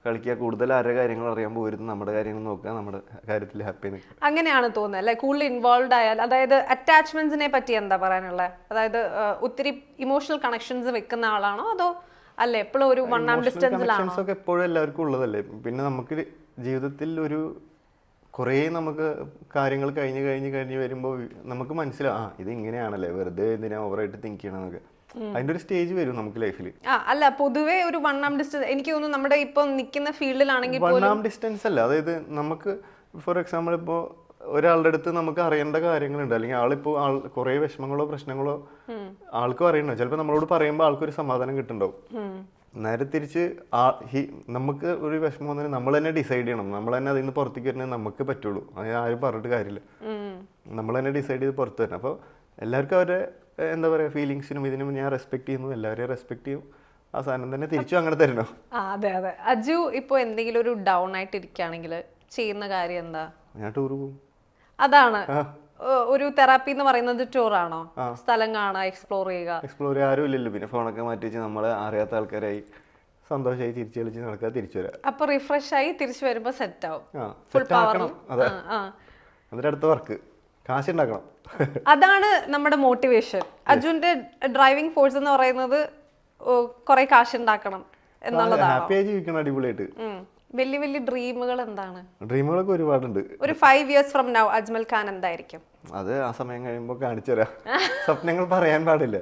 [SPEAKER 2] കളിക്കുക. കൂടുതൽ ആരുടെ കാര്യങ്ങൾ അറിയാൻ പോയിരുന്നു, നമ്മുടെ കാര്യങ്ങൾ നോക്കുക, നമ്മുടെ കാര്യത്തിൽ ഹാപ്പി നിൽക്കുക.
[SPEAKER 1] അങ്ങനെയാണ് തോന്നുന്നത് അല്ലെ? കൂടുതൽ ഇൻവോൾവ് ആയാൽ, അതായത് അറ്റാച്ച്മെന്റ്സിനെ പറ്റി എന്താ പറയാനുള്ളത്? അതായത് ഒത്തിരി ഇമോഷണൽ കണക്ഷൻസ് വെക്കുന്ന ആളാണോ അതോ അല്ലെ എപ്പോഴും ഒരു വൺ ആം ഡിസ്റ്റൻസിലാണോ?
[SPEAKER 2] ഒക്കെ എപ്പോഴും എല്ലാവർക്കും ഉള്ളതല്ലേ. പിന്നെ നമുക്ക് ജീവിതത്തിൽ ഒരു കുറേ നമുക്ക് കാര്യങ്ങൾ കഴിഞ്ഞ് വരുമ്പോൾ നമുക്ക് മനസ്സിലാവും, ഇത് ഇങ്ങനെയാണല്ലേ, വെറുതെ എന്തിനാ ഓവറായിട്ട് തിങ്ക് ചെയ്യണമെന്നൊക്കെ. അതിന്റെ ഒരു സ്റ്റേജ് വരും നമുക്ക് ലൈഫിൽ.
[SPEAKER 1] അല്ല, പൊതുവേ ഒരു വൺ ആം ഡിസ്റ്റൻസ് എനിക്ക് തോന്നുന്നു നമ്മുടെ ഇപ്പൊ നിൽക്കുന്ന ഫീൽഡിലാണെങ്കിൽ
[SPEAKER 2] വൺ ആം ഡിസ്റ്റൻസ് അല്ല. അതായത് നമുക്ക് ഫോർ എക്സാമ്പിൾ ഇപ്പോൾ ഒരാളുടെ അടുത്ത് നമുക്ക് അറിയേണ്ട കാര്യങ്ങളുണ്ട്, അല്ലെങ്കിൽ ആളിപ്പോൾ കുറേ വിഷമങ്ങളോ പ്രശ്നങ്ങളോ ആൾക്കും അറിയണോ. ചിലപ്പോൾ നമ്മളോട് പറയുമ്പോൾ ആൾക്കൊരു സമാധാനം കിട്ടുന്നുണ്ടാവും. നേരെ തിരിച്ച് നമുക്ക് ഒരു വിഷമം വന്നാൽ നമ്മൾ തന്നെ ഡിസൈഡ് ചെയ്യണം. നമ്മൾ തന്നെ അതിൽ നിന്ന് പുറത്തേക്ക് വരണേ നമുക്ക് പറ്റുള്ളൂ. അതിന് ആരും പറഞ്ഞിട്ട് കാര്യമില്ല. നമ്മൾ തന്നെ ഡിസൈഡ് ചെയ്ത് പുറത്ത് വരണം. അപ്പോൾ എല്ലാവർക്കും അവരുടെ എന്താ പറയുക ഫീലിങ്സിനും ഇതിനും ഞാൻ റെസ്പെക്ട് ചെയ്യുന്നു. എല്ലാവരെയും റെസ്പെക്ട് ചെയ്യും. ആ സാധനം തന്നെ തിരിച്ചു അങ്ങനെ തരണോ?
[SPEAKER 1] അതെ അതെ. അജു ഇപ്പോൾ എന്തെങ്കിലും ഒരു ഡൗൺ ആയിട്ട് ഇരിക്കുകയാണെങ്കിൽ ചെയ്യുന്ന കാര്യം എന്താ?
[SPEAKER 2] ഞാൻ ടൂർ പോകും.
[SPEAKER 1] അതാണ് ഒരു തെറാപ്പി എന്ന് പറയുന്നത്. ടൂറാണോ? സ്ഥലം കാണുക, എക്സ്പ്ലോർ ചെയ്യുക.
[SPEAKER 2] ആരും ഇല്ലല്ലോ. പിന്നെ ഫോണൊക്കെ മാറ്റി വെച്ച് നമ്മളെ അറിയാത്ത ആൾക്കാരായി സന്തോഷമായി ചിരിച്ചു കളിച്ച് നടക്കുക, തിരിച്ചു വരാം.
[SPEAKER 1] അപ്പൊ റിഫ്രഷ് ആയി തിരിച്ചു വരുമ്പോ സെറ്റ് ആവും.
[SPEAKER 2] അതെ. എന്നിട്ട് അടുത്ത വർക്ക് കാശ് ഉണ്ടാക്കണം.
[SPEAKER 1] അതാണ് നമ്മുടെ മോട്ടിവേഷൻ. അജുവിന്റെ ഡ്രൈവിംഗ് ഫോഴ്സ് എന്ന് പറയുന്നത് കുറെ കാശ് ഉണ്ടാക്കണം എന്നുള്ളതാണ്.
[SPEAKER 2] ഹാപ്പിയായി ജീവിക്കണം, അടിപൊളിയായിട്ട്.
[SPEAKER 1] വലിയ വലിയ ഡ്രീമുകൾ എന്താണ്?
[SPEAKER 2] ഡ്രീമുകളൊക്കെ ഒരുപാടുണ്ട്.
[SPEAKER 1] ഒരു 5 years from now Ajmal Khan എന്തായിരിക്കും?
[SPEAKER 2] അത് ആ സമയം കഴിയുമ്പോൾ കാണിച്ചു തരാം. സ്വപ്നങ്ങൾ പറയാൻ പാടില്ല,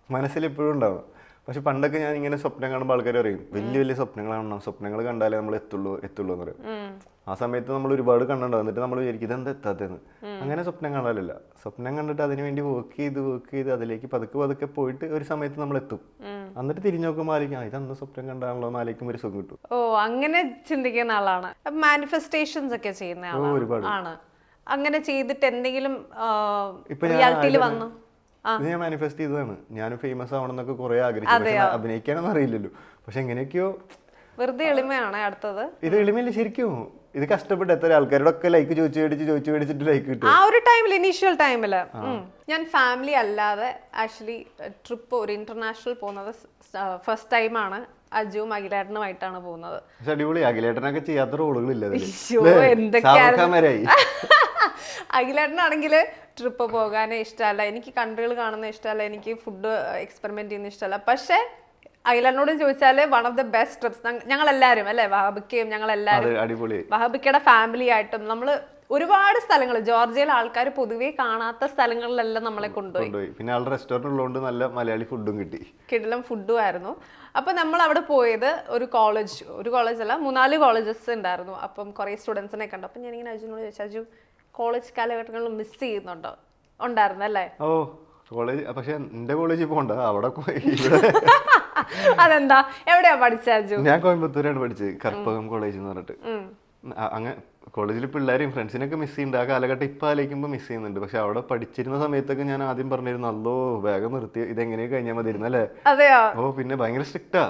[SPEAKER 2] മനസ്സിൽ എപ്പോഴും ഉണ്ടാവും. പക്ഷെ പണ്ടൊക്കെ ഞാൻ ഇങ്ങനെ സ്വപ്നം കാണുമ്പോൾ ആൾക്കാർ പറയും വലിയ വലിയ സ്വപ്നങ്ങൾ കാണണം, സ്വപ്നങ്ങൾ കണ്ടാലേ നമ്മൾ എത്തുള്ളൂ എന്ന് പറയും. ആ സമയത്ത് നമ്മൾ ഒരുപാട് കണ്ടുണ്ടാവും, എന്നിട്ട് നമ്മൾ വിചാരിക്കും ഇതെന്താ എത്താത്തതെന്ന്. അങ്ങനെ സ്വപ്നം കാണാറില്ല. സ്വപ്നം കണ്ടിട്ട് അതിന് വേണ്ടി വർക്ക് ചെയ്ത് അതിലേക്ക് പതുക്കെ പോയിട്ട് ഒരു സമയത്ത് നമ്മൾ എത്തും. എന്നിട്ട് തിരിഞ്ഞു നോക്കുമ്പോൾ ആയിരിക്കും ഇതന്ന് സ്വപ്നം കണ്ടാണല്ലോ എന്ന് ആലോചിക്കുമ്പോൾ ഒരു സുഖം കിട്ടും.
[SPEAKER 1] ഓ, അങ്ങനെ ചിന്തിക്കുന്ന ആളാണ്. മാനിഫെസ്റ്റേഷൻസ് ഒക്കെ ചെയ്യുന്ന
[SPEAKER 2] ഒരുപാട്
[SPEAKER 1] ആണ്. അങ്ങനെ ചെയ്തിട്ട് എന്തെങ്കിലും റിയാലിറ്റിയിൽ വന്നു?
[SPEAKER 2] ഇത് ഞാൻ മാനിഫെസ്റ്റ് ചെയ്തതാണ്. ഞാൻ ഫേമസ് ആവണമെന്നൊക്കെ കുറെ ആഗ്രഹിച്ചു, പക്ഷെ അഭിനയിക്കാനൊന്നും അറിയില്ലല്ലോ. പക്ഷെ എങ്ങനെയൊക്കെയോ
[SPEAKER 1] വെറുതെ എളിമയാണ് അടുത്തത്.
[SPEAKER 2] ഇത് എളിമയില്ല ശരിക്കും. ഇത് കഷ്ടപ്പെട്ട് എത്ര ആൾക്കാരുടെ ഒക്കെ ലൈക്ക് ചോദിച്ചു മേടിച്ചിട്ട് ലൈക്ക് കിട്ടും.
[SPEAKER 1] ആ ഒരു ടൈമിൽ, ഇനീഷ്യൽ ടൈമില് ഞാൻ ഫാമിലി അല്ലാതെ ആക്ച്വലി ട്രിപ്പ് ഒരു ഇന്റർനാഷണൽ പോകുന്നത് ഫസ്റ്റ് ടൈമാണ്. അജുവും അഖിലേട്ടനുമായിട്ടാണ് പോകുന്നത്.
[SPEAKER 2] അടിപൊളി. അഖിലേട്ടനൊക്കെ ചെയ്യാത്ത റോളുകളില്ല.
[SPEAKER 1] അഖിലേട്ടനാണെങ്കിൽ ട്രിപ്പ് പോകാനേ ഇഷ്ടമല്ല, എനിക്ക് കൺട്രികൾ കാണുന്ന ഇഷ്ടമല്ല, എനിക്ക് ഫുഡ് എക്സ്പെരിമെന്റ് ചെയ്യുന്ന ഇഷ്ടമല്ല. പക്ഷെ അഖിലേട്ടനോട് ചോദിച്ചാല് one of the best TRIPS ഞങ്ങളെല്ലാരും അല്ലെ, വഹാബിക്കയും ഞങ്ങളെല്ലാരും വഹാബിക്കയുടെ ഫാമിലി ആയിട്ടും നമ്മള് ഒരുപാട് സ്ഥലങ്ങൾ, ജോർജിയയിലെ ആൾക്കാർ പൊതുവെ കാണാത്ത സ്ഥലങ്ങളിലെല്ലാം നമ്മളെ കൊണ്ടുപോയി.
[SPEAKER 2] പിന്നെ ആളുടെ റെസ്റ്റോറന്റ് ഉള്ളതുകൊണ്ട് നല്ല മലയാളി ഫുഡും കിട്ടി,
[SPEAKER 1] കിടിലം ഫുഡും ആയിരുന്നു. അപ്പൊ നമ്മൾ അവിടെ പോയത് ഒരു കോളേജ് അല്ല, 3-4 കോളേജസ് ഉണ്ടായിരുന്നു. അപ്പം കുറെ സ്റ്റുഡൻസിനെ കണ്ടു. അപ്പൊ ഞാനിങ്ങനെ അജുനോട് ചോദിച്ചു, അജു കോളേജ് കാലഘട്ടങ്ങളിൽ മിസ് ചെയ്യുന്നുണ്ടോ? ഉണ്ടായിരുന്നു അല്ലേ?
[SPEAKER 2] ഓ, കോളേജ്. പക്ഷെ എന്റെ കോളേജിൽ പോകണ്ട, അവിടെ
[SPEAKER 1] അതെന്താ? എവിടെയാ പഠിച്ചു?
[SPEAKER 2] ഞാൻ കോയമ്പത്തൂരാണ് പഠിച്ചത്, കർപ്പകം കോളേജ് എന്ന് പറഞ്ഞിട്ട്. അങ്ങനെ കോളേജിൽ പിള്ളേരെയും ഫ്രണ്ട്സിനൊക്കെ മിസ് ചെയ്യുന്നുണ്ട്. ആ കാലഘട്ടം ഇപ്പം ആലോചിക്കുമ്പോൾ മിസ് ചെയ്യുന്നുണ്ട്. പക്ഷെ അവിടെ പഠിച്ചിരുന്ന സമയത്തൊക്കെ ഞാൻ ആദ്യം പറഞ്ഞിരുന്നു, അല്ലോ വേഗം നിർത്തി, ഇതെങ്ങനെയാ കഴിഞ്ഞാൽ മതിയിരുന്നു അല്ലേ? ഓ, പിന്നെ ഭയങ്കര സ്ട്രിക്റ്റാ.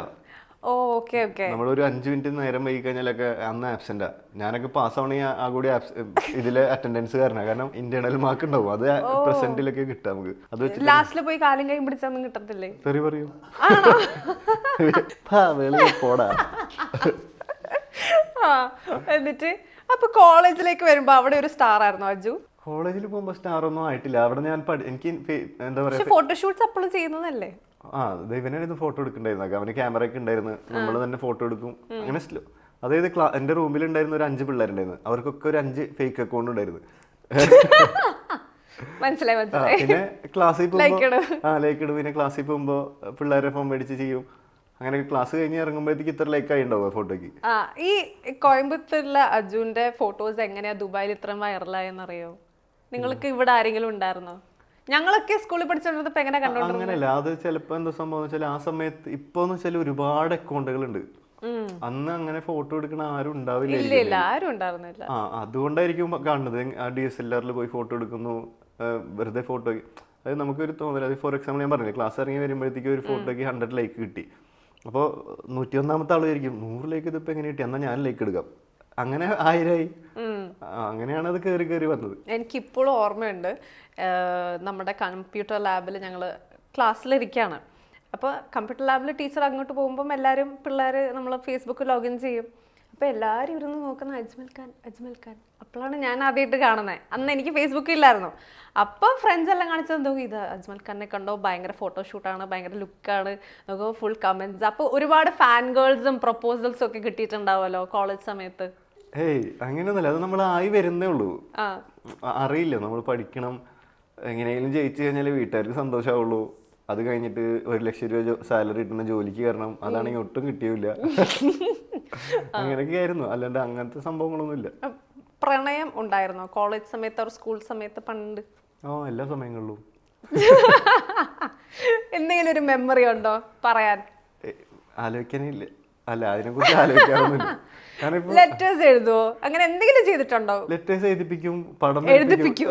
[SPEAKER 2] നമ്മളൊരു 5 മിനിറ്റ് നേരം വൈകി കഴിഞ്ഞാലൊക്കെ അന്ന് ആബ്സെന്റാ. ഞാനൊക്കെ പാസ് ആവണെങ്കിൽ ആ കൂടി ഇതിലെ അറ്റൻഡൻസ് കാരണമാണ്. കാരണം ഇന്റേണൽ മാർക്ക് ഉണ്ടാവും, അത് പ്രസന്റിലൊക്കെ കിട്ടാം നമുക്ക്. അത്
[SPEAKER 1] ലാസ്റ്റിൽ പോയി കാലും കൈ പിടിച്ചൊന്നും കിട്ടത്തില്ലേ?
[SPEAKER 2] തെറി പറയൂ പോടാ.
[SPEAKER 1] എന്നിട്ട് അപ്പൊ കോളേജിലേക്ക് വരുമ്പോ അവിടെ ഒരു സ്റ്റാർ ആയിരുന്നു അജു?
[SPEAKER 2] കോളേജിൽ പോകുമ്പോ സ്റ്റാർ ഒന്നും ആയിട്ടില്ല. അവിടെ ഞാൻ എനിക്ക് എന്താ പറയാ,
[SPEAKER 1] ഫോട്ടോഷൂട്ട്സ് അപ്പോഴും ചെയ്യുന്നതല്ലേ?
[SPEAKER 2] ഇവനായിരുന്നു ഫോട്ടോ എടുക്കണ്ടായിരുന്നു. അവന് ക്യാമറ ഒക്കെ ഉണ്ടായിരുന്നു, നമ്മൾ തന്നെ ഫോട്ടോ എടുക്കും. അങ്ങനെ അതായത് എന്റെ റൂമിൽ ഉണ്ടായിരുന്ന ഒരു 5 പിള്ളേരുണ്ടായിരുന്നു, അവർക്കൊക്കെ ഒരു 5 ഫേക്ക് അക്കൗണ്ട് ഉണ്ടായിരുന്നു. പിന്നെ ക്ലാസ്സിൽ പോകുമ്പോ ലൈക്ക് ഇടും. പിന്നെ ക്ലാസ്സിൽ പോകുമ്പോ പിള്ളേരെ ഫോൺ മേടിച്ച് ചെയ്യും. അങ്ങനെ ക്ലാസ് കഴിഞ്ഞ് ഇറങ്ങുമ്പോഴത്തേക്ക് ഇത്ര ലൈക്ക് ആയി ഉണ്ടാവും ഫോട്ടോക്ക്.
[SPEAKER 1] ഈ കോയമ്പത്തൂരിലെ അജുവിന്റെ ഫോട്ടോസ് എങ്ങനെയാ ദുബായിൽ ഇത്ര വൈറലായെന്നറിയോ? നിങ്ങൾക്ക് ഇവിടെ ആരെങ്കിലും ഉണ്ടായിരുന്നോ? ഞങ്ങളൊക്കെ സ്കൂളിൽ പഠിച്ചോണ്ടിരുന്നപ്പോ എങ്ങനെ കണ്ടോണ്ടിരുന്നത്?
[SPEAKER 2] അങ്ങനെയല്ല, അത് ചിലപ്പോ എന്താ സംഭവം വെച്ചാൽ ആ സമയത്ത് ഇപ്പോന്ന് വെച്ചാൽ ഒരുപാട് അക്കൗണ്ടുകൾ ഉണ്ട്. അന്ന് അങ്ങനെ ഫോട്ടോ എടുക്കണ ആരും ഉണ്ടാവില്ല,
[SPEAKER 1] ആരും ഉണ്ടായിരുന്നില്ല.
[SPEAKER 2] അതുകൊണ്ടായിരിക്കും കാണുന്നത്. DSLR പോയി ഫോട്ടോ എടുക്കുന്നു, വെറുതെ ഫോട്ടോ. അത് നമുക്കൊരു തോന്നല. ഫോർ എക്സാമ്പിൾ ഞാൻ പറഞ്ഞില്ലേ, ക്ലാസ് ഇറങ്ങി വരുമ്പോഴത്തേക്ക് ഒരു ഫോട്ടോക്ക് 100 ലൈക്ക് കിട്ടി. അപ്പോൾ 101ാമത്തെ ആൾ വിചാരിക്കും 100 ലൈക്ക് ഇതിപ്പോ എങ്ങനെ കിട്ടി, എന്നാൽ ഞാൻ ലൈക്ക് എടുക്കാം. അങ്ങനെ 1000 അങ്ങനെയാണ് അത് കയറി വന്നത്.
[SPEAKER 1] എനിക്കിപ്പോഴും ഓർമ്മയുണ്ട്, നമ്മുടെ കമ്പ്യൂട്ടർ ലാബിൽ ഞങ്ങൾ ക്ലാസ്സിലിരിക്കുകയാണ്. അപ്പോൾ കമ്പ്യൂട്ടർ ലാബിൽ ടീച്ചർ അങ്ങോട്ട് പോകുമ്പം എല്ലാവരും പിള്ളേർ നമ്മൾ ഫേസ്ബുക്ക് ലോഗിൻ ചെയ്യും. അപ്പോൾ എല്ലാവരും ഇരുന്ന് നോക്കുന്ന അജ്മൽ ഖാൻ. അപ്പോഴാണ് ഞാൻ ആദ്യമായിട്ട് കാണുന്നത്. അന്ന് എനിക്ക് ഫേസ്ബുക്ക് ഇല്ലായിരുന്നു. അപ്പോൾ ഫ്രണ്ട്സ് എല്ലാം കാണിച്ചത് എന്തോ ഇത് അജ്മൽ ഖാനെ കണ്ടോ, ഭയങ്കര ഫോട്ടോഷൂട്ടാണ്, ഭയങ്കര ലുക്കാണ്, നോക്കോ ഫുൾ കമൻറ്റ്സ്. അപ്പോൾ ഒരുപാട് ഫാൻ ഗേൾസും പ്രപ്പോസൽസും ഒക്കെ കിട്ടിയിട്ടുണ്ടാവുമല്ലോ കോളേജ് സമയത്ത്.
[SPEAKER 2] അങ്ങനെയൊന്നുമില്ല, അത് നമ്മൾ ആയി വരുന്നേ ഉള്ളൂ. അറിയില്ല, നമ്മൾ പഠിക്കണം, എങ്ങനെയെങ്കിലും ജയിച്ചു കഴിഞ്ഞാൽ വീട്ടുകാർക്ക് സന്തോഷമാവുള്ളൂ. അത് കഴിഞ്ഞിട്ട് 1 ലക്ഷം രൂപ സാലറി കിട്ടുന്ന ജോലിക്ക് കയറണം, അതാണെങ്കിൽ ഒട്ടും കിട്ടിയില്ല. അങ്ങനെയൊക്കെ ആയിരുന്നു, അല്ലാണ്ട് അങ്ങനത്തെ സംഭവങ്ങളൊന്നും ഇല്ല.
[SPEAKER 1] പ്രണയം ഉണ്ടായിരുന്നോ കോളേജ് സമയത്ത്, സ്കൂൾ സമയത്ത്, പണ്ട്?
[SPEAKER 2] എല്ലാ സമയങ്ങളിലും.
[SPEAKER 1] എന്തെങ്കിലും ഒരു മെമ്മറി ഉണ്ടോ പറയാൻ?
[SPEAKER 2] ആലോചിക്കാനില്ല, അല്ല അതിനെ കുറിച്ച് ആലോചിക്കാറൊന്നുമില്ല.
[SPEAKER 1] ലെറ്റേഴ്സ് എഴുതുവോ, അങ്ങനെ എന്തെങ്കിലും ചെയ്തിട്ടുണ്ടോ?
[SPEAKER 2] ലെറ്റേഴ്സ് എഴുതിപ്പിക്കും, പടം
[SPEAKER 1] എഴുതിപ്പിക്കും.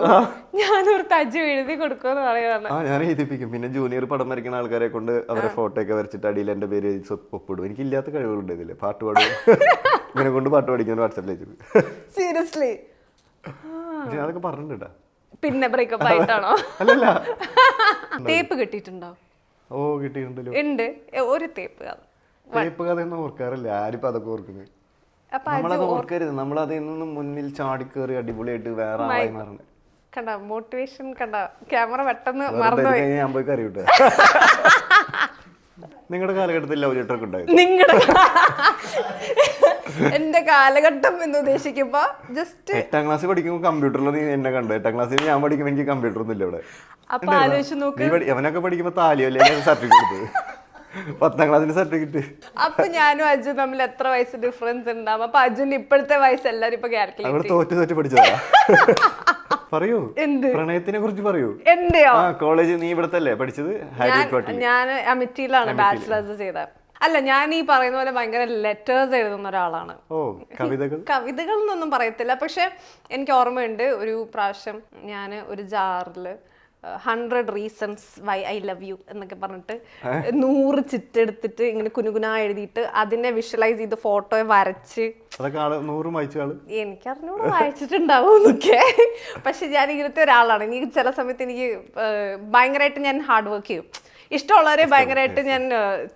[SPEAKER 1] ഞാനൊരു തജു എഴുതി കൊടുക്കുമെന്ന് പറയുന്നത്.
[SPEAKER 2] ഞാൻ എഴുതിപ്പിക്കും. പിന്നെ ജൂനിയർ പടം വരയ്ക്കുന്ന ആൾക്കാരെ കൊണ്ട് അവരെ ഫോട്ടോ ഒക്കെ വരച്ചിട്ട് അടിയിൽ എന്റെ പേര് ഒപ്പിടും. എനിക്ക് ഇല്ലാത്ത കഴിവുകളുണ്ട് ഇതില്. പാട്ട് പാടും, ഇവനെ കൊണ്ട് പാട്ട് പഠിക്കുന്ന വാട്സാപ്പിൽ അയച്ചു.
[SPEAKER 1] സീരിയസ്ലി?
[SPEAKER 2] അതൊക്കെ പറഞ്ഞിട്ടാ.
[SPEAKER 1] പിന്നെ ബ്രേക്കപ്പ് ആയിട്ടാണോ?
[SPEAKER 2] അല്ലല്ല.
[SPEAKER 1] തേപ്പ് കിട്ടിയിട്ടുണ്ടോ?
[SPEAKER 2] കിട്ടിയിട്ടുണ്ടല്ലോ.
[SPEAKER 1] ഉണ്ട് ഒരു തേപ്പ്
[SPEAKER 2] കഥയൊന്നും ഓർക്കാറില്ല. ആരിപ്പോ അതൊക്കെ ഓർക്കുന്നത്? നമ്മളത് ഓർക്കരുത്. നമ്മളതിൽ നിന്നും മുന്നിൽ ചാടിക്കേറി അടിപൊളിയായിട്ട് വേറെ ആളായി മാറണം.
[SPEAKER 1] കണ്ട മോട്ടിവേഷൻ, കണ്ട ക്യാമറ പെട്ടെന്ന് മറന്നുപോയി.
[SPEAKER 2] ഞാൻ പോയി കറിവിട്ടെ. നിങ്ങളുടെ കാലഘട്ടത്തിൽ ലവ് ലെറ്റർ ഒക്കെ ഉണ്ടായിരുന്നു?
[SPEAKER 1] നിങ്ങളുടെ എന്റെ കാലഘട്ടം എന്ന് ഉദ്ദേശിക്കുമ്പോ ജസ്റ്റ്
[SPEAKER 2] 8ാം ക്ലാസ്സിൽ പഠിക്കുമ്പോൾ കമ്പ്യൂട്ടറിൽ നീ എന്നെ കണ്ടു. 8ാം ക്ലാസ്സിൽ ഞാൻ പഠിക്കുമ്പോൾ എനിക്ക് കമ്പ്യൂട്ടർ ഒന്നും ഇല്ല ഇവിടെ.
[SPEAKER 1] അപ്പൊ ആലോചിച്ച് നോക്ക്,
[SPEAKER 2] അവനൊക്കെ പഠിക്കുമ്പോ താലിയല്ലേ സർട്ടിഫിക്കറ്റ്. 10ാം ക്ലാസ്സിന്റെ സർട്ടിഫിക്കറ്റ്.
[SPEAKER 1] അപ്പൊ ഞാനും അജു തമ്മിൽ എത്ര വയസ്സ് ഡിഫറൻസ് ഉണ്ടാവും? അപ്പൊ അജുന്റെ ഇപ്പോഴത്തെ വയസ്സ് എല്ലാരും ഇപ്പൊ കാൽക്കുലേറ്റ്
[SPEAKER 2] തോറ്റ് പഠിച്ചതാ. പറയൂ,
[SPEAKER 1] എന്ത്
[SPEAKER 2] പ്രണയത്തിനെ കുറിച്ച് പറയൂ.
[SPEAKER 1] എന്റെയോ?
[SPEAKER 2] കോളേജ് നീ ഇവിടത്തല്ലേ പഠിച്ചത്?
[SPEAKER 1] ഞാൻ അമിറ്റിയിലാണ് ബാച്ചിലേഴ്സ് ചെയ്തത്. അല്ല, ഞാൻ ഈ പറയുന്ന പോലെ ഭയങ്കര ലെറ്റേഴ്സ് എഴുതുന്ന ഒരാളാണ്. കവിതകൾ എന്നൊന്നും പറയത്തില്ല, പക്ഷെ എനിക്ക് ഓർമ്മയുണ്ട് ഒരു പ്രാവശ്യം ഞാൻ ഒരു ജാറില് 100 reasons why I love you എന്നൊക്കെ പറഞ്ഞിട്ട് 100 ചിട്ടെടുത്തിട്ട് ഇങ്ങനെ കുനുകുനാ എഴുതിയിട്ട് അതിനെ വിഷ്വലൈസ് ചെയ്ത് ഫോട്ടോയെ വരച്ച്, എനിക്കറിഞ്ഞൂടെ വായിച്ചിട്ടുണ്ടാവും എന്നൊക്കെ. പക്ഷെ ഞാൻ ഇങ്ങനത്തെ ഒരാളാണ്. എനിക്ക് ചില സമയത്ത് എനിക്ക് ഭയങ്കരമായിട്ട് ഞാൻ ഹാർഡ് വർക്ക് ചെയ്യും. ഇഷ്ടമുള്ളവരെ ഭയങ്കരമായിട്ട് ഞാൻ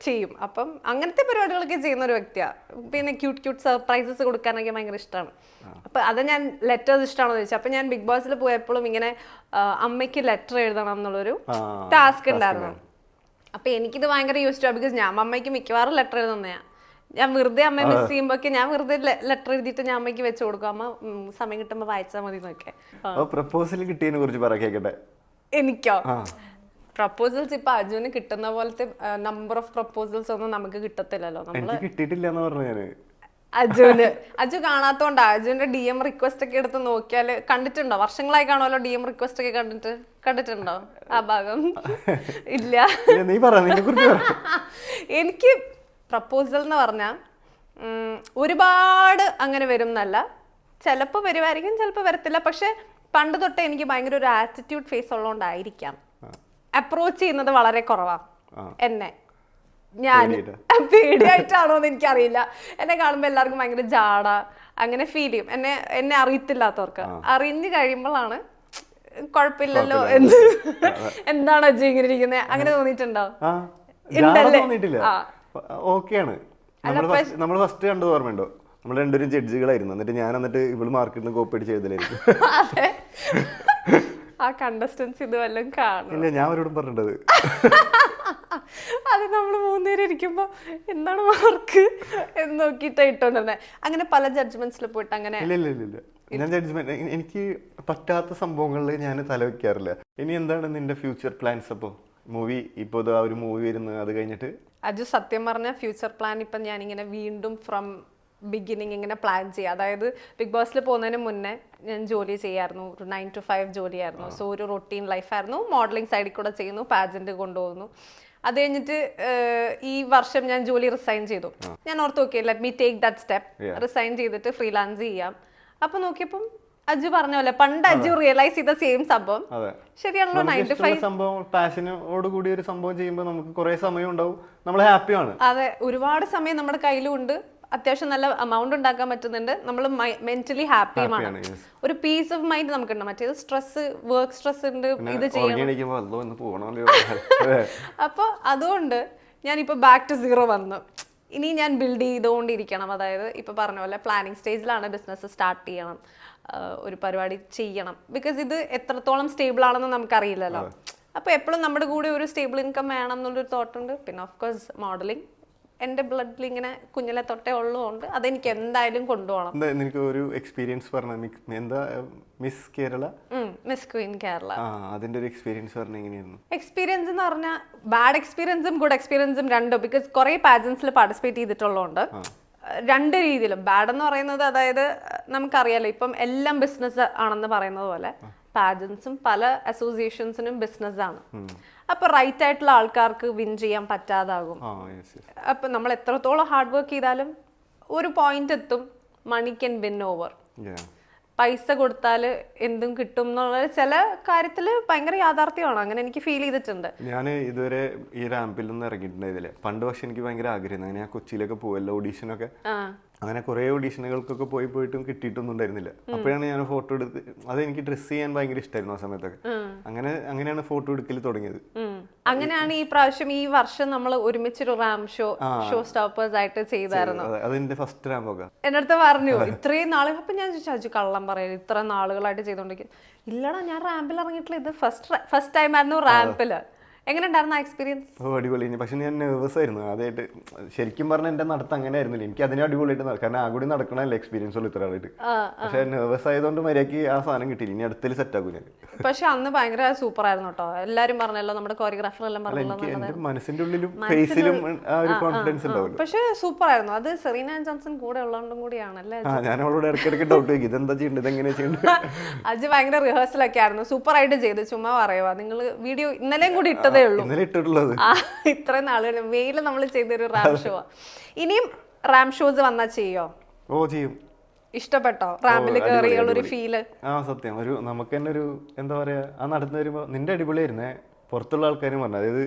[SPEAKER 1] ചെയ്യും. അപ്പം അങ്ങനത്തെ പരിപാടികളൊക്കെ ചെയ്യുന്ന ഒരു വ്യക്തിയാണ്. പിന്നെ ക്യൂട്ട് സർപ്രൈസസ് കൊടുക്കാനൊക്കെ ഭയങ്കര ഇഷ്ടമാണ്. അപ്പൊ അത് ഞാൻ ലെറ്റേഴ്സ് ഇഷ്ടമാണെന്ന് ചോദിച്ചു. അപ്പൊ ഞാൻ ബിഗ് ബോസിൽ പോയപ്പോഴും ഇങ്ങനെ അമ്മയ്ക്ക് ലെറ്റർ എഴുതണം എന്നുള്ളൊരു ടാസ്ക് ഉണ്ടായിരുന്നു. അപ്പൊ എനിക്കിത് ഭയങ്കര യൂസ്ഡ് ആണ്. ബിക്കോസ് ഞാൻ അമ്മയ്ക്ക് മിക്കവാറും ലെറ്റർ എഴുതുന്നതാ. ഞാൻ വെറുതെ അമ്മയെ മിസ് ചെയ്യുമ്പോഴൊക്കെ ഞാൻ വെറുതെ ലെറ്റർ എഴുതിയിട്ട് ഞാൻ അമ്മയ്ക്ക് വെച്ച് കൊടുക്കും. അമ്മ സമയം കിട്ടുമ്പോൾ വായിച്ചാൽ മതി എന്നൊക്കെ.
[SPEAKER 2] പ്രപ്പോസൽ കിട്ടിയതിനെ കുറിച്ച് പറയട്ടെ.
[SPEAKER 1] എനിക്കോ? പ്രപ്പോസൽസ് ഇപ്പൊ അജുവിന് കിട്ടുന്ന പോലത്തെ നമ്പർ ഓഫ് പ്രപ്പോസൽസ് ഒന്നും നമുക്ക് കിട്ടത്തില്ലല്ലോ. നമ്മള്
[SPEAKER 2] കിട്ടിയിട്ടില്ലെന്ന് പറഞ്ഞു.
[SPEAKER 1] അജു കാണാത്തോണ്ടാ. അജുവിന്റെ DM റിക്വസ്റ്റ് ഒക്കെ എടുത്ത് നോക്കിയാല് കണ്ടിട്ടുണ്ടോ? വർഷങ്ങളായി കാണുമല്ലോ DM റിക്വസ്റ്റ് ഒക്കെ കണ്ടിട്ടുണ്ടോ ആ ഭാഗം? ഇല്ല. എനിക്ക് പ്രപ്പോസൽ എന്ന് പറഞ്ഞാൽ ഒരുപാട് അങ്ങനെ വരും എന്നല്ല, ചിലപ്പോൾ വരുമായിരിക്കും, ചിലപ്പോൾ വരത്തില്ല. പക്ഷെ പണ്ട് തൊട്ടേ എനിക്ക് ഭയങ്കര ഒരു ആറ്റിറ്റ്യൂഡ് ഫേസ് ഉള്ളതുകൊണ്ടായിരിക്കാം അപ്രോച്ച് ചെയ്യുന്നത് വളരെ കുറവാ എന്നെ. ഞാൻ പേടിയായിട്ടാണോ എന്ന് എനിക്കറിയില്ല. എന്നെ കാണുമ്പോൾ എല്ലാവർക്കും ഭയങ്കര ജാട അങ്ങനെ ഫീൽ ചെയ്യും. എന്നെ അറിയത്തില്ലാത്തവർക്ക്. അറിഞ്ഞു കഴിയുമ്പോഴാണ് കുഴപ്പമില്ലല്ലോ എന്താണ് അജയ് ഇങ്ങനെ ഇരിക്കുന്നത് അങ്ങനെ തോന്നിയിട്ടുണ്ടോ?
[SPEAKER 2] നമ്മൾ ഫസ്റ്റ് കണ്ടത് ഓർമ്മയുണ്ടോ? നമ്മൾ രണ്ടുപേരും ജഡ്ജികളായിരുന്നു. എന്നിട്ട് ഞാൻ ഇവള് മാർക്കറ്റിൽ നിന്ന് കോപ്പി അടിച്ച് എഴുതലായിരുന്നു.
[SPEAKER 1] ആ കണ്ടസ്റ്റൻസ് ഇത് വല്ലതും കാണും.
[SPEAKER 2] ഞാൻ അവരോടും പറഞ്ഞിട്ടത്.
[SPEAKER 1] അത് നമ്മൾ 3 പേര് ഇരിക്കുമ്പോ എന്താണ് മാർക്ക് എന്ന് നോക്കിയിട്ട് ഇട്ടോണ്ടിരുന്നത്. അങ്ങനെ പല ജഡ്ജ്മെന്റ്സിൽ പോയിട്ട് അങ്ങനെ
[SPEAKER 2] ഇല്ല ഞാൻ ജഡ്ജ്മെന്റ് എനിക്ക് പറ്റാത്ത സംഭവങ്ങളിൽ ഞാൻ തലവെക്കാറില്ല. ഇനി എന്താണ് നിന്റെ ഫ്യൂച്ചർ പ്ലാൻസ്? അപ്പോ മൂവി ഇപ്പൊ ആ ഒരു മൂവി വരുന്നത്, അത് കഴിഞ്ഞിട്ട്
[SPEAKER 1] അജു സത്യം പറഞ്ഞ ഫ്യൂച്ചർ പ്ലാൻ ഇപ്പൊ ഞാനിങ്ങനെ വീണ്ടും ഫ്രം ബിഗിനിങ് ഇങ്ങനെ പ്ലാൻ ചെയ്യുക. അതായത് ബിഗ് ബോസിൽ പോകുന്നതിന് മുന്നേ ഞാൻ ജോലി ചെയ്യായിരുന്നു. ഒരു 9 to 5 ജോലിയായിരുന്നു. സോ ഒരു റൊട്ടീൻ ലൈഫായിരുന്നു. മോഡലിംഗ് സൈഡിൽ കൂടെ ചെയ്യുന്നു, പാജന്റ് കൊണ്ടുപോകുന്നു. അത് കഴിഞ്ഞിട്ട് ഈ വർഷം ഞാൻ ജോലി റിസൈൻ ചെയ്തു. ഞാൻ ഓർത്ത് okay let me take that step, resign ചെയ്തിട്ട് ഫ്രീലാൻസ് ചെയ്യാം. അപ്പൊ നോക്കിയപ്പം അജു പറഞ്ഞ പോലെ പണ്ട് അജു റിയലൈസ് ചെയ്ത സെയിം സംഭവം ശരിയാണല്ലോ. 9 to 5
[SPEAKER 2] സംഭവം പാഷനോട് കൂടി ഒരു സംഭവം ചെയ്യുമ്പോൾ നമുക്ക് കുറെ സമയം ഉണ്ടാവും, നമ്മൾ ഹാപ്പിയാണ്.
[SPEAKER 1] അതെ, ഒരുപാട് സമയം നമ്മുടെ കയ്യിലും ഉണ്ട്, അത്യാവശ്യം നല്ല എമൗണ്ട് ഉണ്ടാക്കാൻ പറ്റുന്നുണ്ട്, നമ്മൾ മെന്റലി ഹാപ്പിയുമാണ്, ഒരു പീസ് ഓഫ് മൈൻഡ് നമുക്കുണ്ട്. മറ്റേത് സ്ട്രെസ്, വർക്ക് സ്ട്രെസ് ഉണ്ട്, ഇത് ചെയ്യണം. അപ്പൊ അതുകൊണ്ട് ഞാനിപ്പോ ബാക്ക് ടു സീറോ വന്നു. ഇനി ഞാൻ ബിൽഡ് ചെയ്തുകൊണ്ടിരിക്കണം. അതായത് ഇപ്പൊ പറഞ്ഞ പോലെ പ്ലാനിങ് സ്റ്റേജിലാണ്. ബിസിനസ് സ്റ്റാർട്ട് ചെയ്യണം, ഒരു പരിപാടി ചെയ്യണം. ബിക്കോസ് ഇത് എത്രത്തോളം സ്റ്റേബിൾ ആണെന്ന് നമുക്കറിയില്ലല്ലോ. അപ്പൊ എപ്പോഴും നമ്മുടെ കൂടെ ഒരു സ്റ്റേബിൾ ഇൻകം വേണം എന്നുള്ളൊരു തോട്ടുണ്ട്. പിന്നെ ഓഫ് കോഴ്സ് മോഡലിംഗ് എന്റെ ബ്ലഡിൽ ഇങ്ങനെ കുഞ്ഞിലെ തൊട്ടേ ഉള്ളതുകൊണ്ട് അതെനിക്ക് എന്തായാലും കൊണ്ടുപോകണം.
[SPEAKER 2] നിനക്ക് ഒരു എക്സ്പീരിയൻസ് പറഞ്ഞ എന്താ miss Kerala,
[SPEAKER 1] miss Queen Kerala,
[SPEAKER 2] അതിന്റെ ഒരു എക്സ്പീരിയൻസ് പറഞ്ഞ എങ്ങനെയായിരുന്നു?
[SPEAKER 1] എക്സ്പീരിയൻസ് എന്ന് പറഞ്ഞാൽ ബാഡ് എക്സ്പീരിയൻസും ഗുഡ് എക്സ്പീരിയൻസും രണ്ടും. ബിക്കോസ് കുറെ പാജൻസിൽ പാർട്ടിസിപ്പേറ്റ് ചെയ്തിട്ടുള്ളതുകൊണ്ട് രണ്ട് രീതിയിലും. ബാഡ് എന്ന് പറയുന്നത് അതായത് നമുക്കറിയാലോ ഇപ്പം എല്ലാം ബിസിനസ് ആണെന്ന് പറയുന്നത് പോലെ പാജൻസും പല അസോസിയേഷൻസിനും ബിസിനസ്സാണ്. അപ്പൊ റൈറ്റ് ആയിട്ടുള്ള ആൾക്കാർക്ക് വിൻ ചെയ്യാൻ പറ്റാതാകും. അപ്പൊ നമ്മൾ എത്രത്തോളം ഹാർഡ് വർക്ക് ചെയ്താലും ഒരു പോയിന്റ് എത്തും, മണി ക്യാൻ വിൻ ഓവർ. പൈസ കൊടുത്താൽ എന്തും കിട്ടും എന്നുള്ള ചില കാര്യത്തിൽ ഭയങ്കര യാഥാർത്ഥ്യമാണ്. അങ്ങനെ എനിക്ക് ഫീൽ ചെയ്തിട്ടുണ്ട്.
[SPEAKER 2] ഞാൻ ഇതുവരെ ഈ റാമ്പിലൊന്നും ഇറങ്ങിയിട്ടുണ്ടായിരുന്നില്ല പണ്ട്. പക്ഷെ എനിക്ക് ഭയങ്കര ആഗ്രഹം, അങ്ങനെ ഞാൻ കൊച്ചിയിലൊക്കെ പോയല്ലോ ഓഡീഷനൊക്കെ. അങ്ങനെ കുറെ ഓഡീഷനുകൾക്കൊക്കെ പോയിട്ടും കിട്ടിയിട്ടൊന്നും ഉണ്ടായിരുന്നില്ല. അപ്പോഴാണ് ഞാൻ ഫോട്ടോ എടുത്ത്, അതെനിക്ക് ഡ്രസ്സ് ചെയ്യാൻ ഭയങ്കര ഇഷ്ടമായിരുന്നു ആ സമയത്തൊക്കെ. അങ്ങനെയാണ് ഫോട്ടോ എടുക്കൽ തുടങ്ങിയത്.
[SPEAKER 1] അങ്ങനെയാണ് ഈ പ്രാവശ്യം ഈ വർഷം നമ്മൾ ഒരുമിച്ചൊരു റാം ഷോ സ്റ്റോപ്പേഴ്സ് ആയിട്ട് ചെയ്തായിരുന്നു.
[SPEAKER 2] അതെന്റെ ഫസ്റ്റ് റാമ്പൊക്കെ
[SPEAKER 1] എന്റെ അടുത്ത് പറഞ്ഞു ഇത്രയും നാളുകൾ. അപ്പൊ ഞാൻ ചോദിച്ചു കള്ളം പറയാം, ഇത്ര നാളുകളായിട്ട് ചെയ്തോണ്ടിരിക്കും. ഇല്ലടാ, ഞാൻ റാമ്പിൽ ഇറങ്ങിയിട്ടില്ല, ഇത് ഫസ്റ്റ് ടൈം ആയിരുന്നു റാമ്പില്. എങ്ങനെ ഉണ്ടായിരുന്നു ആ എക്സ്പീരിയൻസ്?
[SPEAKER 2] ഓ അടിപൊളി. പക്ഷെ ഞാൻ നെർവസ് ആയിരുന്നു ആദ്യമായിട്ട്. ശരിക്കും പറഞ്ഞാൽ എൻ്റെ നടത്തം അങ്ങനെ ആയിരുന്നില്ല. എനിക്ക് അതിന് അടിപൊളിയായിട്ട് കാരണം ആ കൂടി നടക്കണമല്ലോ എക്സ്പീരിയൻസ് ഉള്ളു ഇത്ര ആളായിട്ട്. പക്ഷെ നെർവസ് ആയതുകൊണ്ട് മര്യാദയ്ക്ക് ആ സാധനം കിട്ടിയില്ല. ഇനി അടുത്തിൽ സെറ്റ് ആക്കും ഞാൻ.
[SPEAKER 1] പക്ഷെ അന്ന് ഭയങ്കര സൂപ്പർ ആയിരുന്നു കേട്ടോ. എല്ലാരും പറഞ്ഞല്ലോ, നമ്മുടെ കൊറിയോഗ്രാഫർ എല്ലാം പറഞ്ഞല്ലോ,
[SPEAKER 2] എന്റെ മനസ്സിന്റെ ഉള്ളിലും ഫേസിലും ആ ഒരു കോൺഫിഡൻസ് ഉണ്ടാവില്ല.
[SPEAKER 1] പക്ഷെ സൂപ്പർ ആയിരുന്നു. അത് സെറീന ജോൺസൺ കൂടെ ഉള്ളതുകൊണ്ടും കൂടിയാണ് അല്ലേ?
[SPEAKER 2] ഞാൻ അവളോട് ഇടയ്ക്കിടയ്ക്ക് ഡൗട്ട് ചോദിക്കും, ഇതെന്താ ചെയ്യേണ്ടത്, ഇതെങ്ങനെ ചെയ്യേണ്ടത്.
[SPEAKER 1] അജ് ഭയങ്കര റിഹേഴ്സലൊക്കെ ആയിരുന്നു, സൂപ്പർ ആയിട്ട് ചെയ്തു. ചുമ്മാ പറയുക, നിങ്ങൾ വീഡിയോ ഇന്നലെയും കൂടി ഇട്ടതേ ഉള്ളൂ. ഇത്രയും നാളുകൾ വെയില് നമ്മൾ ചെയ്തൊരു റാം ഷോ. ഇനിയും റാം ഷോസ് വന്നാ ചെയ്യോ?
[SPEAKER 2] ഓ ചെയ്യും.
[SPEAKER 1] ഇഷ്ടപ്പെട്ടോ റാമിൽ കയറിയുള്ള ഒരു ഫീല്?
[SPEAKER 2] സത്യം. ഒരു നമുക്ക് തന്നെ ഒരു എന്താ പറയാ, ആ നടന്നു വരുമ്പോ നിന്റെ അടിപൊളിയായിരുന്നേ. പുറത്തുള്ള ആൾക്കാരും പറഞ്ഞു, അതായത്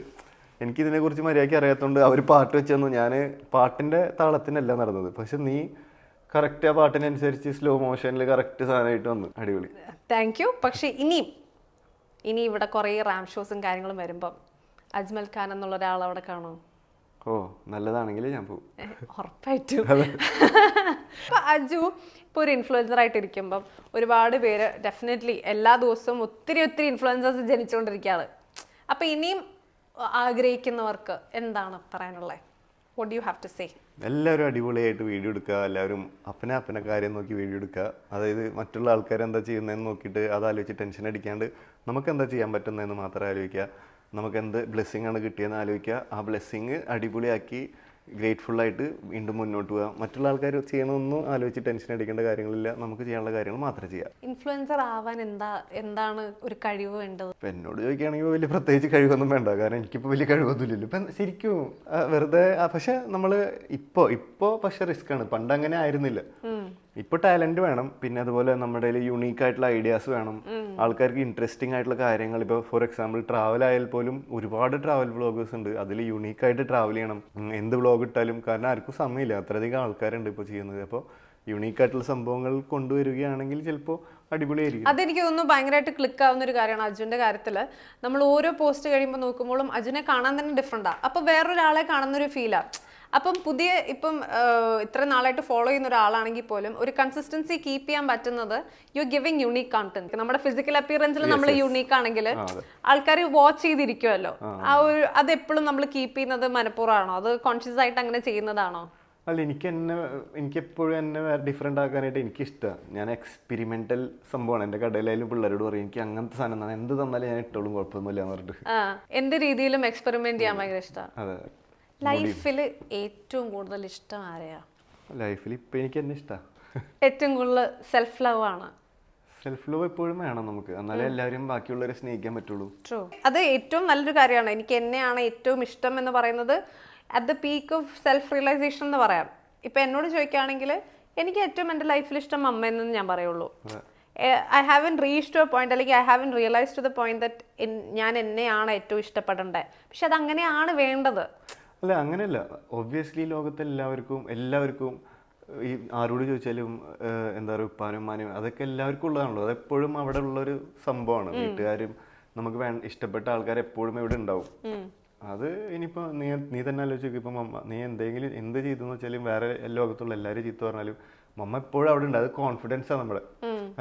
[SPEAKER 2] എനിക്കിതിനെ കുറിച്ച് മര്യാദയ്ക്ക് അറിയാത്തതുകൊണ്ട് അവർ പാട്ട് വെച്ച് തന്നു. ഞാൻ പാട്ടിന്റെ താളത്തിനല്ല നടന്നത്, പക്ഷെ നീ കറക്റ്റ് ആ പാട്ടിനനുസരിച്ച് സ്ലോ മോഷനിൽ കറക്റ്റ് സാധനമായിട്ട് വന്നു. അടിപൊളി.
[SPEAKER 1] Thank you. പക്ഷെ ഇനി ഇവിടെ കുറെ റാം ഷോസും കാര്യങ്ങളും വരുമ്പം അജ്മൽ ഖാൻ എന്നുള്ള ഒരാൾ അവിടെ കാണോ?
[SPEAKER 2] ഓ നല്ലതാണെങ്കിൽ ഞാൻ പോകും,
[SPEAKER 1] ഉറപ്പായിട്ടും. ഇപ്പൊ അജു ഇപ്പൊ ഒരു ഇൻഫ്ലുവൻസർ ആയിട്ട് ഇരിക്കുമ്പം ഒരുപാട് പേര് ഡെഫിനറ്റ്ലി എല്ലാ ദിവസവും ഒത്തിരി ഇൻഫ്ലുവൻസേഴ്സ് ജനിച്ചുകൊണ്ടിരിക്കുകയാണ്. അപ്പൊ ഇനിയും ആഗ്രഹിക്കുന്നവർക്ക് എന്താണ് പറയാനുള്ളത്? What do you have to say?
[SPEAKER 2] എല്ലാവരും അടിപൊളിയായിട്ട് വീഡിയോ എടുക്കുക. എല്ലാവരും അപ്പനെ കാര്യം നോക്കി വീഡിയോ എടുക്കുക. അതായത് മറ്റുള്ള ആൾക്കാർ എന്താ ചെയ്യുന്നതെന്ന് നോക്കിയിട്ട് അതാലോചിച്ച് ടെൻഷൻ അടിക്കാണ്ട് നമുക്ക് എന്താ ചെയ്യാൻ പറ്റുന്നതെന്ന് മാത്രം ആലോചിക്കുക. നമുക്ക് എന്ത് ബ്ലെസ്സിങ് ആണ് കിട്ടിയെന്ന് ആലോചിക്കുക. ആ ബ്ലെസ്സിങ് അടിപൊളിയാക്കി ഗ്രേറ്റ്ഫുള്ളായിട്ട് വീണ്ടും മുന്നോട്ട് പോകാം. മറ്റുള്ള ആൾക്കാർ ചെയ്യണമെന്നും ആലോചിച്ച് ടെൻഷൻ അടിക്കേണ്ട കാര്യങ്ങളില്ല. നമുക്ക് ചെയ്യാനുള്ള കാര്യങ്ങൾ മാത്രം ചെയ്യാം.
[SPEAKER 1] ഇൻഫ്ലുവൻസർ ആവാൻ എന്താണ് ഒരു കഴിവ് വേണ്ടത്?
[SPEAKER 2] ഇപ്പം എന്നോട് ചോദിക്കുകയാണെങ്കിൽ വലിയ പ്രത്യേകിച്ച് കഴിവൊന്നും വേണ്ട, കാരണം എനിക്കിപ്പോൾ വലിയ കഴിവൊന്നുമില്ലല്ലോ ഇപ്പം ശരിക്കും വെറുതെ. പക്ഷെ നമ്മൾ ഇപ്പോൾ പക്ഷെ റിസ്ക് ആണ്. പണ്ട് അങ്ങനെ ആയിരുന്നില്ല. ഇപ്പോൾ ടാലന്റ് വേണം, പിന്നെ അതുപോലെ നമ്മുടെ യുണീക്ക് ആയിട്ടുള്ള ഐഡിയാസ് വേണം, ആൾക്കാർക്ക് ഇൻട്രസ്റ്റിംഗ് ആയിട്ടുള്ള കാര്യങ്ങൾ. ഇപ്പോൾ ഫോർ എക്സാമ്പിൾ ട്രാവൽ ആയാൽ പോലും ഒരുപാട് ട്രാവൽ വ്ളോഗേഴ്സ് ഉണ്ട്. അതിൽ യുണീക്കായിട്ട് ട്രാവൽ ചെയ്യണം. എന്ത് വ്ളോഗ് ഇട്ടാലും, കാരണം ആർക്കും സമയമില്ല, അത്രയധികം ആൾക്കാരുണ്ട് ഇപ്പോൾ ചെയ്യുന്നത്. അപ്പോൾ യുണീക്കായിട്ടുള്ള സംഭവങ്ങൾ കൊണ്ടുവരികയാണെങ്കിൽ ചിലപ്പോൾ അടിപൊളിയായിരിക്കും.
[SPEAKER 1] അതെനിക്ക് തോന്നുന്നു ഭയങ്കരമായിട്ട് ക്ലിക്ക് ആവുന്ന ഒരു കാര്യമാണ് അജുന്റെ കാര്യത്തിൽ. നമ്മൾ ഓരോ പോസ്റ്റ് കഴിയുമ്പോൾ നോക്കുമ്പോഴും അജുനെ കാണാൻ തന്നെ ഡിഫറെന്റാണ്. അപ്പോൾ വേറൊരാളെ കാണുന്ന ഒരു ഫീലാണ്. അപ്പം ഇത്ര നാളായിട്ട് ഫോളോ ചെയ്യുന്ന ഒരാളാണെങ്കിൽ പോലും ഒരു കൺസിസ്റ്റൻസി കീപ്പ് ചെയ്യാൻ പറ്റുന്നത് യു ഗിവിങ് യുണീക്ക് കണ്ടന്റ്. നമ്മുടെ ഫിസിക്കൽ അപ്പിയറൻസിൽ നമ്മൾ യുണീക്ക് ആണെങ്കിൽ ആൾക്കാർ വാച്ച് ചെയ്തിരിക്കുമല്ലോ. അത് എപ്പോഴും നമ്മൾ കീപ്പ് ചെയ്യുന്നത് മനഃപൂർവ്വമാണോ, അത് കോൺഷ്യസ് ആയിട്ട് അങ്ങനെ ചെയ്യുന്നതാണോ?
[SPEAKER 2] അല്ല, എനിക്ക് എപ്പോഴും എന്നെ ഡിഫറെൻ്റ് ആക്കാനായിട്ട് എനിക്കിഷ്ടമാണ്. ഞാൻ എക്സ്പെരിമെൻ്റൽ സംഭവമാണ്. എൻ്റെ കടയിലായാലും പിള്ളേരോട് പറയും, എനിക്ക് അങ്ങനത്തെ സാധനം തന്നെ എന്ത് തന്നാലും ഞാൻ ഇട്ടോളും, കുഴപ്പമൊന്നുമില്ല എന്ന് പറഞ്ഞിട്ട്.
[SPEAKER 1] എൻ്റെ രീതിയിലും എക്സ്പെരിമെന്റ് ചെയ്യാൻ ഭയങ്കര ഇഷ്ടമാണ്.
[SPEAKER 2] അതെ.
[SPEAKER 1] ലൈഫിൽ ഏറ്റവും കൂടുതൽ ഇഷ്ടം ആരെയാ?
[SPEAKER 2] ലൈഫിൽ ഇപ്പം എനിക്ക് എന്നെ ഇഷ്ടമാണ്.
[SPEAKER 1] ഏറ്റവും കൂടുതൽ സെൽഫ് ലവ് ആണ്.
[SPEAKER 2] സെൽഫ് ലവ് എപ്പോഴും വേണം നമുക്ക്, എന്നാലേ എല്ലാവരും ബാക്കിയുള്ളവരെ സ്നേഹിക്കാൻ പറ്റുള്ളൂ.
[SPEAKER 1] ട്രൂ. അത് ഏറ്റവും നല്ലൊരു കാര്യമാണ്. എനിക്ക് എന്നെയാണ് ഏറ്റവും ഇഷ്ടം എന്ന് പറയുന്നത് at the peak of self realisation എന്ന് പറയാം. ഇപ്പം എന്നോട് ചോദിക്കുകയാണെങ്കിൽ എനിക്ക് ഏറ്റവും എൻ്റെ ലൈഫിൽ ഇഷ്ടം അമ്മയെന്ന് ഞാൻ പറയുള്ളൂ. I have reach to a point, അല്ലെങ്കിൽ I have realise to the point that ഞാൻ എന്നെയാണ് ഏറ്റവും ഇഷ്ടപ്പെടേണ്ടത്. പക്ഷെ അത് അങ്ങനെയാണ് വേണ്ടത്.
[SPEAKER 2] അല്ല, അങ്ങനെയല്ല. ഒബ്വിയസ്ലി ലോകത്തെ എല്ലാവർക്കും ഈ ആരോട് ചോദിച്ചാലും എന്താ പറയുക, ഉപ്പാനും ഉമ്മാനും അതൊക്കെ എല്ലാവർക്കും ഉള്ളതാണല്ലോ. അതെപ്പോഴും അവിടെ ഉള്ളൊരു സംഭവമാണ്. വീട്ടുകാരും നമുക്ക് ഇഷ്ടപ്പെട്ട ആൾക്കാർ എപ്പോഴും ഇവിടെ ഉണ്ടാവും. അത് ഇനിയിപ്പോൾ നീ തന്നെ ആലോചിക്കും. ഇപ്പം നീ എന്ത് ചെയ്തെന്ന് വെച്ചാലും വേറെ ലോകത്തുള്ള എല്ലാവരും ചീത്ത പറഞ്ഞാലും മമ്മ എപ്പോഴും അവിടെ ഉണ്ട്. അത് കോൺഫിഡൻസാണ് നമ്മുടെ,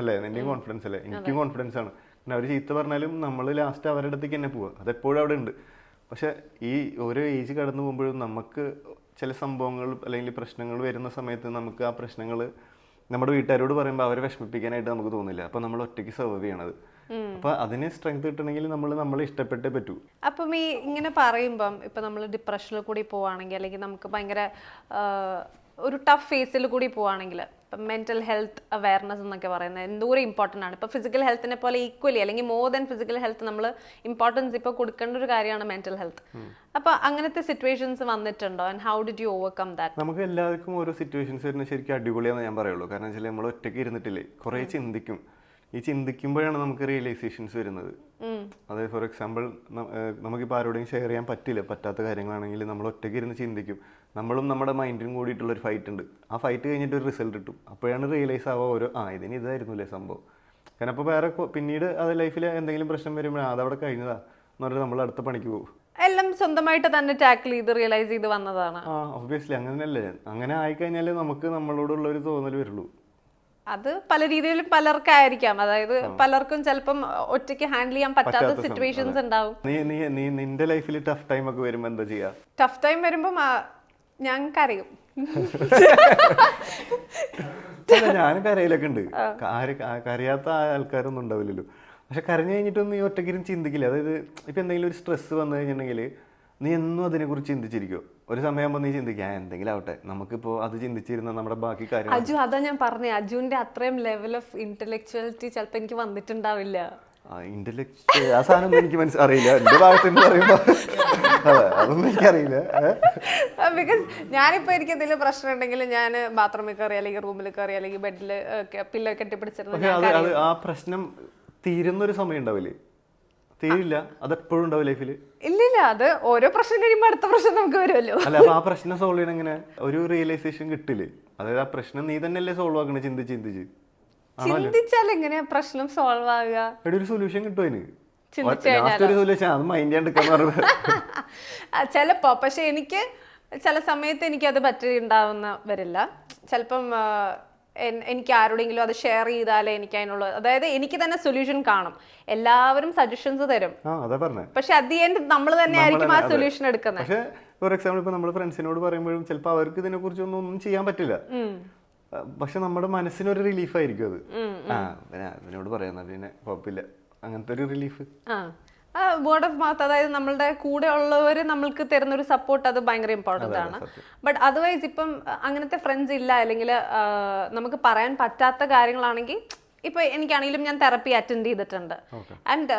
[SPEAKER 2] അല്ലേ? നിൻ്റെയും കോൺഫിഡൻസ് അല്ലേ? എനിക്കും കോൺഫിഡൻസ് ആണ്. പിന്നെ അവർ ചീത്ത പറഞ്ഞാലും നമ്മൾ ലാസ്റ്റ് അവരുടെ അടുത്തേക്ക് തന്നെ പോവുക. അതെപ്പോഴും അവിടെ ഉണ്ട്. പക്ഷെ ഈ ഓരോ ഏജ് കടന്നു പോകുമ്പോഴും നമുക്ക് ചില സംഭവങ്ങൾ അല്ലെങ്കിൽ പ്രശ്നങ്ങൾ വരുന്ന സമയത്ത് നമുക്ക് ആ പ്രശ്നങ്ങൾ നമ്മുടെ വീട്ടുകാരോട് പറയുമ്പോൾ അവരെ വിഷമിപ്പിക്കാനായിട്ട് നമുക്ക് തോന്നില്ല. അപ്പോൾ നമ്മൾ ഒറ്റയ്ക്ക് സർവ് ചെയ്യണത്. അപ്പൊ അതിന് സ്ട്രെങ്ത് കിട്ടണമെങ്കിൽ നമ്മളെ ഇഷ്ടപ്പെട്ടേ പറ്റൂ.
[SPEAKER 1] അപ്പം ഇങ്ങനെ പറയുമ്പം ഇപ്പൊ നമ്മൾ ഡിപ്രഷനിൽ കൂടി പോവാണെങ്കിൽ, അല്ലെങ്കിൽ നമുക്ക് ഭയങ്കര ഒരു ടഫ് ഫേസിൽ കൂടി പോവാണെങ്കിൽ, ഇപ്പം മെന്റൽ ഹെൽത്ത് അവയർനെസ് എന്നൊക്കെ പറയുന്നത് എന്തോരം ഇമ്പോർട്ടൻ്റ് ആണ്. ഇപ്പൊ ഫിസിക്കൽ ഹെൽത്തിനെ പോലെ ഈക്വലി അല്ലെങ്കിൽ മോർ ദാൻ ഫിസിക്കൽ ഹെൽത്ത് നമ്മൾ ഇമ്പോർട്ടൻസ് ഇപ്പോൾ കൊടുക്കേണ്ട ഒരു കാര്യമാണ് മെന്റൽ ഹെൽത്ത്. അപ്പൊ അങ്ങനത്തെ സിറ്റുവേഷൻസ് വന്നിട്ടുണ്ടോ? And how did you overcome that?
[SPEAKER 2] നമുക്ക് എല്ലാവർക്കും ഓരോ സിറ്റുവേഷൻസ് വരുന്നത് ശരിക്കും അടിപൊളിയാണെന്ന് ഞാൻ പറയുള്ളൂ. കാരണം വെച്ചാൽ നമ്മൾ ഒറ്റയ്ക്ക് ഇരുന്നിട്ടില്ലേ, കുറേ ചിന്തിക്കും. ഈ ചിന്തിക്കുമ്പോഴാണ് നമുക്ക് റിയലൈസേഷൻസ് വരുന്നത്. അതായത് ഫോർ എക്സാമ്പിൾ നമുക്കിപ്പോൾ ആരോടെങ്കിലും ഷെയർ ചെയ്യാൻ പറ്റാത്ത കാര്യങ്ങളാണെങ്കിൽ നമ്മൾ ഒറ്റയ്ക്ക് ഇരുന്ന് ചിന്തിക്കും. നമ്മളും നമ്മുടെ മൈൻഡിനും കൂടിയിട്ടുള്ളൊരു ഫൈറ്റ് ഉണ്ട്. ആ ഫൈറ്റ് കഴിഞ്ഞിട്ട് ഒരു റിസൾട്ട് കിട്ടും. അപ്പോഴാണ് റിയലൈസ് ആവുക ഇതിന് ഇതായിരുന്നില്ലേ സംഭവം. കാരണം അപ്പോൾ വേറെ പിന്നീട് അത് ലൈഫിൽ എന്തെങ്കിലും പ്രശ്നം വരുമ്പോൾ അതവിടെ കഴിഞ്ഞതാ എന്ന് പറഞ്ഞാൽ നമ്മൾ അടുത്ത പണിക്ക് പോകും.
[SPEAKER 1] എല്ലാം സ്വന്തമായിട്ട് തന്നെ ടാക്കിൾ ചെയ്ത് റിയലൈസ് ചെയ്ത് വന്നതാണ്.
[SPEAKER 2] ഒബ്വിയസ്ലി അങ്ങനെയല്ലേ. അങ്ങനെ ആയിക്കഴിഞ്ഞാൽ നമുക്ക് നമ്മളോടുള്ള ഒരു തോന്നൽ വരുള്ളൂ.
[SPEAKER 1] അത് പല രീതിയിലും പലർക്കായിരിക്കാം. അതായത് പലർക്കും ചിലപ്പം ഒറ്റയ്ക്ക് ഹാൻഡിൽ ചെയ്യാൻ പറ്റാത്ത സിറ്റുവേഷൻസ് ഉണ്ടാവും.
[SPEAKER 2] നീ നിന്റെ ലൈഫിൽ ടഫ് ടൈം ഒക്കെ വരുമ്പോ എന്താ ചെയ്യാ?
[SPEAKER 1] ടഫ് ടൈം വരുമ്പം ഞങ്ങൾക്ക് അറിയും.
[SPEAKER 2] ഞാനും കരയിലൊക്കെ ഉണ്ട്. കരയാത്ത ആൾക്കാരൊന്നും ഉണ്ടാവില്ലല്ലോ. പക്ഷെ കരഞ്ഞു കഴിഞ്ഞിട്ടൊന്നും നീ ഒറ്റയ്ക്കിരും ചിന്തിക്കില്ല. അതായത് ഇപ്പൊ എന്തെങ്കിലും ഒരു സ്ട്രെസ് വന്നു കഴിഞ്ഞിട്ടുണ്ടെങ്കിൽ നീ എന്നും അതിനെക്കുറിച്ച് ചിന്തിച്ചിരിക്കും. ഒരു സമയമാകുമ്പോൾ നീ ചിന്തിക്കുക എന്തെങ്കിലും ആവട്ടെ, നമുക്കിപ്പോൾ അത് ചിന്തിച്ചിരുന്ന നമ്മുടെ ബാക്കി കാര്യം.
[SPEAKER 1] അജു അതാ ഞാൻ പറഞ്ഞേ, അജുവിന്റെ അത്രയും ലെവൽ ഓഫ് ഇന്റലക്ച്വാലിറ്റി ചിലപ്പോൾ എനിക്ക് വന്നിട്ടുണ്ടാവില്ല.
[SPEAKER 2] ഇന്റലക്ച്വൽ ആ സാധനം എനിക്ക് അറിയില്ല. എന്റെ ഭാഗത്ത് പറയുമ്പോ അതൊന്നും എനിക്കറിയില്ല.
[SPEAKER 1] ബിക്കോസ് ഞാനിപ്പോ എനിക്ക് എന്തെങ്കിലും പ്രശ്നം ഉണ്ടെങ്കിൽ ഞാൻ ബാത്റൂമിൽ കയറി അല്ലെങ്കിൽ റൂമിൽ കയറി അല്ലെങ്കിൽ ബെഡിൽ പില്ലോ കെട്ടിപ്പിടിച്ചിരുന്നു.
[SPEAKER 2] ആ പ്രശ്നം തീരുന്നൊരു സമയം ഉണ്ടാവില്ലേ? തീരില്ല, അതെപ്പോഴും ഉണ്ടാവും ലൈഫിൽ.
[SPEAKER 1] ഇല്ലില്ല, അത് ഓരോ പ്രശ്നം കഴിയുമ്പോൾ അടുത്ത പ്രശ്നം നമുക്ക് വരുമല്ലോ.
[SPEAKER 2] അല്ല, അപ്പൊ ആ പ്രശ്നം സോൾവ് ചെയ്യണം എങ്ങനെ? ഒരു റിയലൈസേഷൻ കിട്ടില്ലേ? അതായത് ആ പ്രശ്നം നീ തന്നെയല്ലേ സോൾവ് ആക്കണേ?
[SPEAKER 1] ചിന്തിച്ചാൽ എങ്ങനെയാ പ്രശ്നം സോൾവ് ആകുക?
[SPEAKER 2] ഒരു സൊല്യൂഷൻ കിട്ടും അതിന്. സൊല്യൂഷൻ അത് മൈൻഡ് ചെയ്യാണ്ടിരിക്കാന്ന് പറഞ്ഞത്
[SPEAKER 1] ചിലപ്പോ. പക്ഷെ എനിക്ക് ചില സമയത്ത് എനിക്കത് പറ്റിണ്ടാവുന്ന വരില്ല. ചിലപ്പം എനിക്ക് ആരോടെങ്കിലും അത് ഷെയർ ചെയ്താലേ എനിക്ക് അതിനുള്ള, അതായത് എനിക്ക് തന്നെ സൊല്യൂഷൻ കാണും. എല്ലാവരും സജഷൻസ് തരും, പക്ഷെ അറ്റ് ദി എൻഡ് നമ്മൾ തന്നെ ആയിരിക്കും ആ സൊല്യൂഷൻ എടുക്കുന്നത്.
[SPEAKER 2] പക്ഷെ ഫോർ എക്സാമ്പിൾ ഇപ്പൊ നമ്മൾ ഫ്രണ്ട്സിനോട് പറയുമ്പോഴും ചിലപ്പോൾ അവർക്ക് ഇതിനെ കുറിച്ച് ഒന്നും ചെയ്യാൻ പറ്റില്ല. പക്ഷെ നമ്മുടെ മനസ്സിനൊരു റിലീഫ് ആയിരിക്കും അത്. ഇതിനോട് പറയുന്ന പിന്നെ കുഴപ്പമില്ല, അങ്ങനത്തെ ഒരു റിലീഫ്.
[SPEAKER 1] വേർഡ് ഓഫ് മൗത്ത്, അതായത് നമ്മളുടെ കൂടെ ഉള്ളവർ നമ്മൾക്ക് തരുന്ന ഒരു സപ്പോർട്ട്, അത് ഭയങ്കര ഇമ്പോർട്ടൻ്റ് ആണ്. ബട്ട് അതർവൈസ് ഇപ്പം അങ്ങനത്തെ ഫ്രണ്ട്സ് ഇല്ല, അല്ലെങ്കിൽ നമുക്ക് പറയാൻ പറ്റാത്ത കാര്യങ്ങളാണെങ്കിൽ, ഇപ്പൊ എനിക്കാണെങ്കിലും ഞാൻ തെറപ്പി അറ്റൻഡ് ചെയ്തിട്ടുണ്ട്. And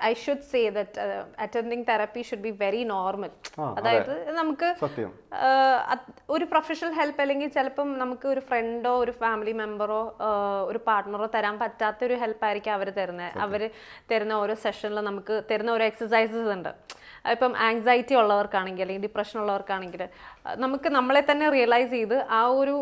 [SPEAKER 1] I should say that attending therapy should be very normal. അതായത് നമുക്ക് ഒരു പ്രൊഫഷണൽ ഹെൽപ്പ് അല്ലെങ്കിൽ ചിലപ്പം നമുക്ക് ഒരു ഫ്രണ്ടോ ഒരു ഫാമിലി മെമ്പറോ ഒരു പാർട്ട്ണറോ തരാൻ പറ്റാത്ത ഒരു ഹെൽപ്പ് ആയിരിക്കും അവർ തരുന്നത്. അവർ തരുന്ന ഓരോ സെഷനിൽ നമുക്ക് തരുന്ന ഓരോ എക്സസൈസസ് ഉണ്ട്. ഇപ്പം ആങ്സൈറ്റി ഉള്ളവർക്കാണെങ്കിൽ അല്ലെങ്കിൽ ഡിപ്രഷൻ ഉള്ളവർക്കാണെങ്കിൽ നമുക്ക് നമ്മളെ തന്നെ റിയലൈസ് ചെയ്ത് ആ ഒരു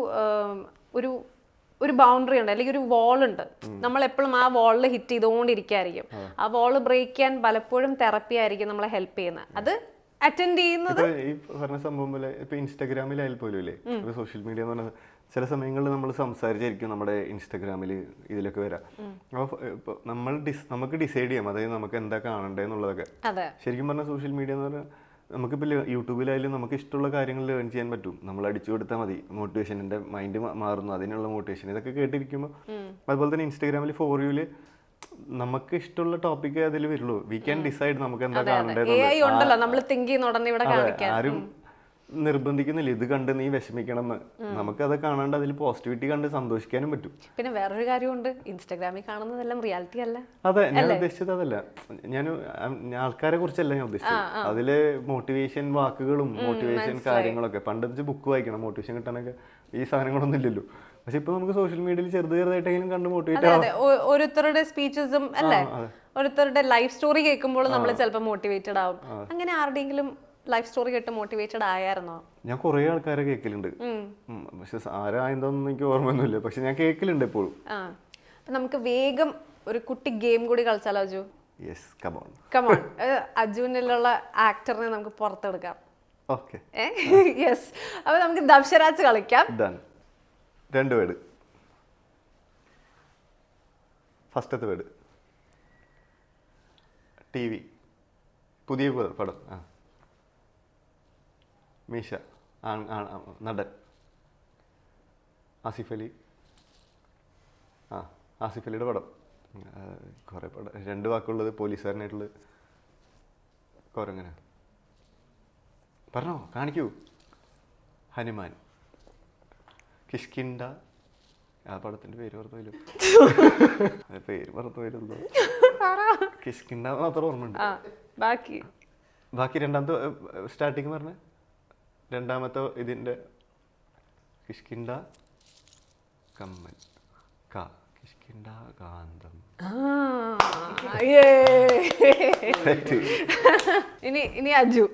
[SPEAKER 1] ഒരു ബൗണ്ടറി ഉണ്ട്, അല്ലെങ്കിൽ ഒരു വാൾ ഉണ്ട്. നമ്മൾ എപ്പോഴും ആ വാളിൽ ഹിറ്റ് ചെയ്തുകൊണ്ടിരിക്കുകയായിരിക്കും. ആ വാള് ബ്രേക്ക് ചെയ്യാൻ പലപ്പോഴും തെറപ്പി ആയിരിക്കും നമ്മളെ ഹെൽപ്പ് ചെയ്യുന്നത്. അത് അറ്റൻഡ് ചെയ്യുന്നത്
[SPEAKER 2] ഈ പറഞ്ഞ സംഭവം പോലെ ഇപ്പൊ ഇൻസ്റ്റാഗ്രാമിലായാലും പോലും ഇല്ലേ, സോഷ്യൽ മീഡിയ എന്ന് പറഞ്ഞത് ചില സമയങ്ങളിൽ നമ്മൾ സംസാരിച്ചായിരിക്കും നമ്മുടെ ഇൻസ്റ്റാഗ്രാമിൽ ഇതിലൊക്കെ വരാം. അപ്പോൾ നമുക്ക് ഡിസൈഡ് ചെയ്യാം, അതായത് നമുക്ക് എന്താ കാണണ്ടേന്നുള്ളതൊക്കെ. ശരിക്കും പറഞ്ഞാൽ സോഷ്യൽ മീഡിയ എന്ന് പറഞ്ഞാൽ നമുക്കിപ്പോൾ യൂട്യൂബിലായാലും നമുക്ക് ഇഷ്ടമുള്ള കാര്യങ്ങൾ ലേൺ ചെയ്യാൻ പറ്റും. നമ്മൾ അടിച്ചു കൊടുത്താൽ മതി, മോട്ടിവേഷൻ്റെ മൈൻഡ് മാറുന്നു, അതിനുള്ള മോട്ടിവേഷൻ ഇതൊക്കെ കേട്ടിരിക്കുമ്പോൾ. അതുപോലെ തന്നെ ഇൻസ്റ്റാഗ്രാമിൽ ഫോർ യുവില് നമുക്ക് ഇഷ്ടമുള്ള ടോപ്പിക്ക് അതിൽ വരുള്ളൂ. വി ക്യാൻ ഡിസൈഡ് നമുക്ക് എന്താ കാണേണ്ടത്. ആരും നിർബന്ധിക്കുന്നില്ല ഇത് കണ്ട് നീ വിഷമിക്കണം എന്ന്. നമുക്കത് കാണാണ്ട് അതിൽ പോസിറ്റിവിറ്റി കണ്ട് സന്തോഷിക്കാനും പറ്റും.
[SPEAKER 1] പിന്നെ വേറൊരു കാര്യമുണ്ട്, ഇൻസ്റ്റാഗ്രാമിൽ കാണുന്നതെല്ലാം റിയാലിറ്റി അല്ല.
[SPEAKER 2] അതെ, ഞാൻ ഉദ്ദേശിച്ചത് അതല്ല. ഞാൻ ആൾക്കാരെ കുറിച്ചല്ല ഞാൻ ഉദ്ദേശിച്ചത്. അതില് മോട്ടിവേഷൻ വാക്കുകളും മോട്ടിവേഷൻ കാര്യങ്ങളൊക്കെ. പണ്ട് ബുക്ക് വായിക്കണം മോട്ടിവേഷൻ കിട്ടാനൊക്കെ, ഈ സാധനങ്ങളൊന്നും ഇല്ലല്ലോ. പക്ഷെ ഇപ്പൊ നമുക്ക് സോഷ്യൽ മീഡിയയിൽ ചെറുതായിട്ടെങ്കിലും കണ്ട് മോട്ടിവേറ്റ് ആവാം.
[SPEAKER 1] ഓരോരുത്തരുടെ സ്പീച്ചസും അല്ലേ, ഓരോരുത്തരുടെ ലൈഫ് സ്റ്റോറി കേൾക്കുമ്പോൾ നമ്മൾ ചിലപ്പോൾ മോട്ടിവേറ്റഡ് ആവും. അങ്ങനെ ആരുടെയെങ്കിലും ലൈഫ് സ്റ്റോറി കേട്ട് മോട്ടിവേറ്റഡ് ആയായിരുന്നോ?
[SPEAKER 2] ഞാൻ കുറെ ആൾക്കാരെ കേൾക്കലുണ്ട്, പക്ഷെ ആരായെന്താണെന്ന് എനിക്ക് ഓർമ്മയൊന്നുമില്ല. പക്ഷെ ഞാൻ കേൾക്കലുണ്ട് എപ്പോഴും.
[SPEAKER 1] നമുക്ക് വേഗം ഒരു കുട്ടി ഗെയിം കൂടി കളിച്ചാലോ അജു?
[SPEAKER 2] Yes, come on.
[SPEAKER 1] അജുവിനുള്ള ആക്ടറിനെ നമുക്ക് പുറത്തെടുക്കാം.
[SPEAKER 2] Okay,
[SPEAKER 1] yes. അപ്പൊ നമുക്ക് ദംശരാജ് കളിക്കാം.
[SPEAKER 2] 2 വേർഡ്. ഫസ്റ്റത്തെ വേർഡ് TV, പുതിയ പടം. മീശ, നടൻ ആസിഫ് അലി. ആസിഫ് അലിയുടെ പടം. കുറേ പടം. 2 വാക്കുള്ളത്. പോലീസുകാരനായിട്ടുള്ളത്. കൊരങ്ങനെ പറഞ്ഞോ, കാണിക്കൂ. ഹനുമാൻ. കിഷ്കിണ്ട. ആ പടത്തിന്റെ പേര് മറന്നു വരുന്നു. കിഷ്കിണ്ട മാത്രം ഓർമ്മയുണ്ട്. ബാക്കി രണ്ടാമത്തെ സ്റ്റാർട്ടിങ് പറഞ്ഞ രണ്ടാമത്തെ ഇതിന്റെ കിഷ്കിണ്ട കമ്മൽ. കിഷ്കിണ്ട കാന്തം.
[SPEAKER 1] ഇനി അജു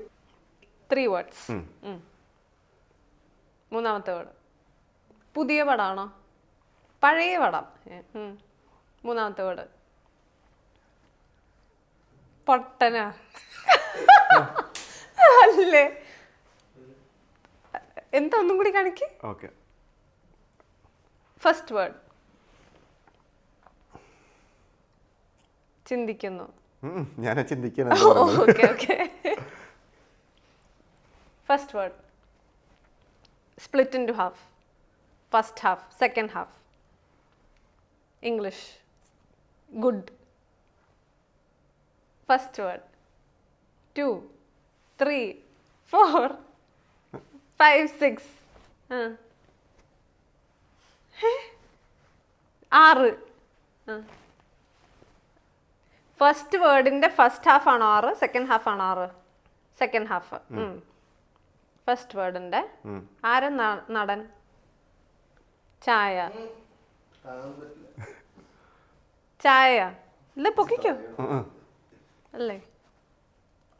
[SPEAKER 1] 3 words. മൂന്നാമത്തെ വേർഡ്. പുതിയ പടാണോ പഴയ പടം? മൂന്നാമത്തെ വേർഡ് പൊട്ടനാ അല്ലേ? എന്താ ഒന്നും കൂടി കാണിക്ക്.
[SPEAKER 2] ഓക്കെ.
[SPEAKER 1] ഫസ്റ്റ് വേർഡ് ചിന്തിക്കുന്നു.
[SPEAKER 2] ഞാനാ ചിന്തിക്കാൻ
[SPEAKER 1] okay okay. First word split in two half. First half, second half. English. Good. First word 2 3 4 5 6 6. First വേർഡിന്റെ ഫസ്റ്റ് ഹാഫ് ആണോ 6, സെക്കൻഡ് ഹാഫ് ആണോ 6? Second half. ഫസ്റ്റ് വേർഡിന്റെ ആരും നടൻ? ചായ. ചായ ഇല്ല, പൊക്കിക്കോ. അല്ലേ?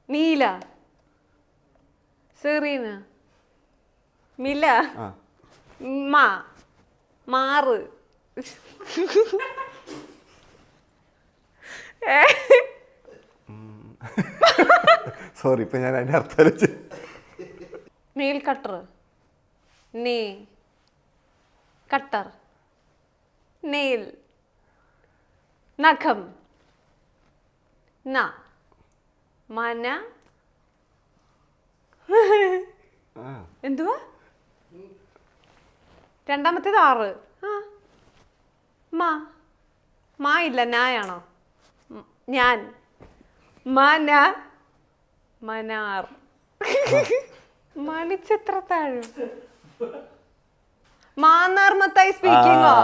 [SPEAKER 1] നീല. സെറീന. മില. മാറ്.
[SPEAKER 2] സോറി, ഇപ്പൊ ഞാൻ അതിന്റെ അർത്ഥം.
[SPEAKER 1] Nail cutter. നേ കട്ടർ. നെയിൽ. നഖം. ന. മന. എന്തുവാ രണ്ടാമത്തേത്? 6. മാ ഇല്ല, നായാണോ? ഞാൻ. മന. മനാർ. മണിച്ചെത്ര താഴും. മാന്നാർമത്തായി സ്പീക്കിംഗോ?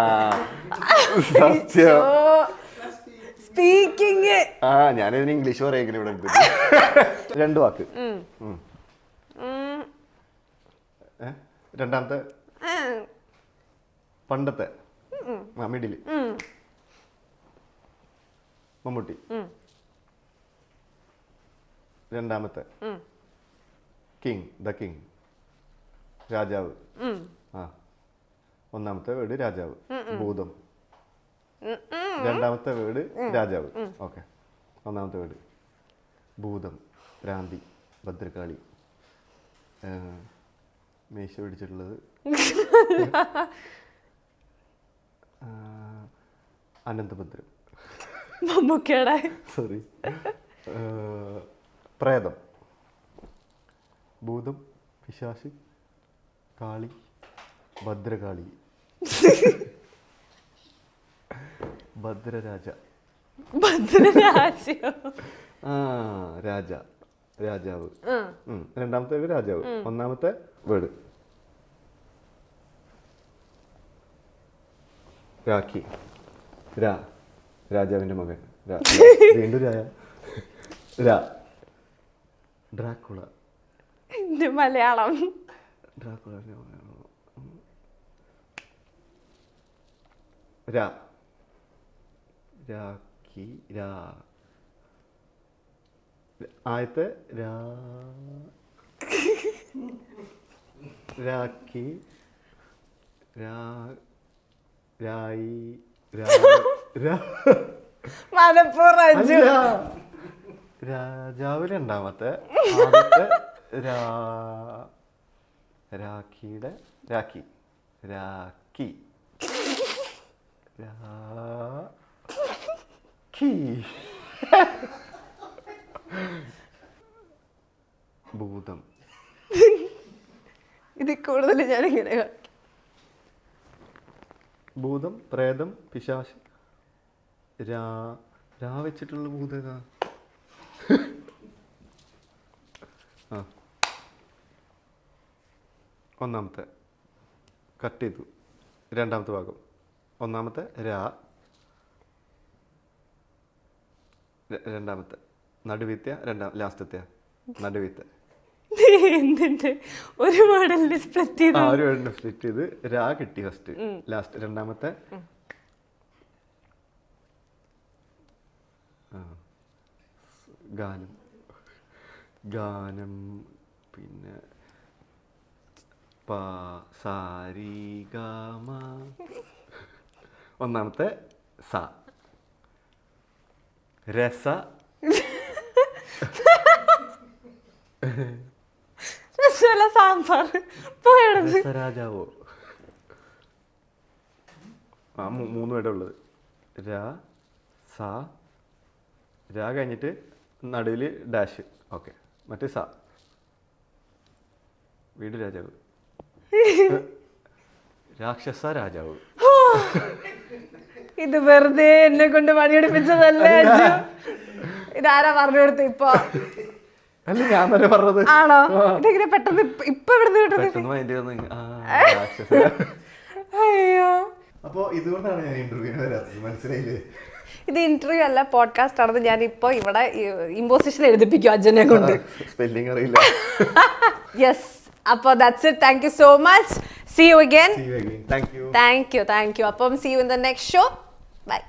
[SPEAKER 1] സ്പീക്കിംഗ്.
[SPEAKER 2] ഞാനിതിന് ഇംഗ്ലീഷ് പറയുന്നത് ഇവിടെ. 2 വാക്ക്. രണ്ടാമത്തെ പണ്ടത്തെ മിഡില്. മമ്മൂട്ടി. രണ്ടാമത്തെ കിങ്, ദ കിങ്, രാജാവ്. ഒന്നാമത്തെ വേർഡ് രാജാവ്. ഭൂതം. രണ്ടാമത്തെ വേർഡ് രാജാവ്. ഓക്കെ. ഒന്നാമത്തെ വേർഡ് ഭൂതം, ഭ്രാന്തി, ഭദ്രകാളി, മീശ പിടിച്ചിട്ടുള്ളത്, അനന്തഭദ്രം. സോറി. പ്രേതം, ഭൂതം, പിശാച്, കാളി, ഭദ്രകാളി, ഭദ്രരാജ. രാജ, രാജാവ്. രണ്ടാമത്തെ വേർഡ് രാജാവ്. ഒന്നാമത്തെ വേർഡ് രാഖി, രാജാവിന്റെ മകൻ. വീണ്ടും ഡ്രാക്കുള.
[SPEAKER 1] മലയാളം.
[SPEAKER 2] ഡ്രാക്കുള. രാഖി. ആദ്യത്തെ രാഖി. രാജാവ്. രണ്ടാമത്തെ രാഖിയുടെ രാഖി. ഭൂതം.
[SPEAKER 1] ഇതിൽ കൂടുതൽ ഞാൻ ഇങ്ങനെ
[SPEAKER 2] ഭൂതം, പ്രേതം, പിശാച്. വെച്ചിട്ടുള്ള ഭൂതം. ഒന്നാമത്തെ കട്ട് ചെയ്തു. രണ്ടാമത്തെ ഭാഗം. ഒന്നാമത്തെ രണ്ടാമത്തെ നടുവിത്ത. ലാസ്റ്റത്തെ നടുവിത്ത.
[SPEAKER 1] എന്തുണ്ട് ഒരു മോഡലിന് സ്പ്ലിറ്റ് ചെയ്ത്?
[SPEAKER 2] ഒരു മോഡലിന് സ്പ്ലിറ്റ് ചെയ്ത് കിട്ടി ഫസ്റ്റ്. ലാസ്റ്റ് രണ്ടാമത്തെ ഗാനം. പിന്നെ സാരിഗമ. ഒന്നാമത്തെ രസ.
[SPEAKER 1] സാമ്പാർ.
[SPEAKER 2] രാജാവോ? 3 വേർഡേ ഉള്ളത്. രാ കഴിഞ്ഞിട്ട് നടുവിൽ ഡാഷ്. ഓക്കെ, മറ്റേ സ. വീട് രാജാവ്. രാക്ഷസ രാജാവ്.
[SPEAKER 1] ഇത് വെറുതെ എന്നെ കൊണ്ട് പണിയെടുപ്പിച്ചതല്ലേ അജു? ഇതാരാ പറഞ്ഞു കൊടുത്തു ഇപ്പൊ?
[SPEAKER 2] അല്ല, ഞാൻ തന്നെ പറഞ്ഞത്.
[SPEAKER 1] ആണോ? ഇതെങ്ങനെ പെട്ടെന്ന് ഇപ്പൊ ഇവിടുന്ന് കിട്ടുന്നത്? അയ്യോ,
[SPEAKER 2] അപ്പൊ ഇതുകൊണ്ടാണ് ഞാൻ ഇന്റർവ്യൂവിന് വരാത്തത്, മനസ്സിലായില്ലേ?
[SPEAKER 1] ഇത് ഇന്റർവ്യൂ അല്ല, പോഡ്കാസ്റ്റ് ആണെന്ന് ഞാൻ ഇപ്പൊ ഇവിടെ ഇമ്പോസിഷൻ എഴുതിപ്പിക്കും അജനെ കൊണ്ട്.
[SPEAKER 2] സ്പെല്ലിംഗ് അറിയില്ല.
[SPEAKER 1] യെസ്, അപ്പൊ that's it. Thank you so much. See you again.
[SPEAKER 2] Thank you.
[SPEAKER 1] Thank you. അപ്പം see you in the next show. Bye.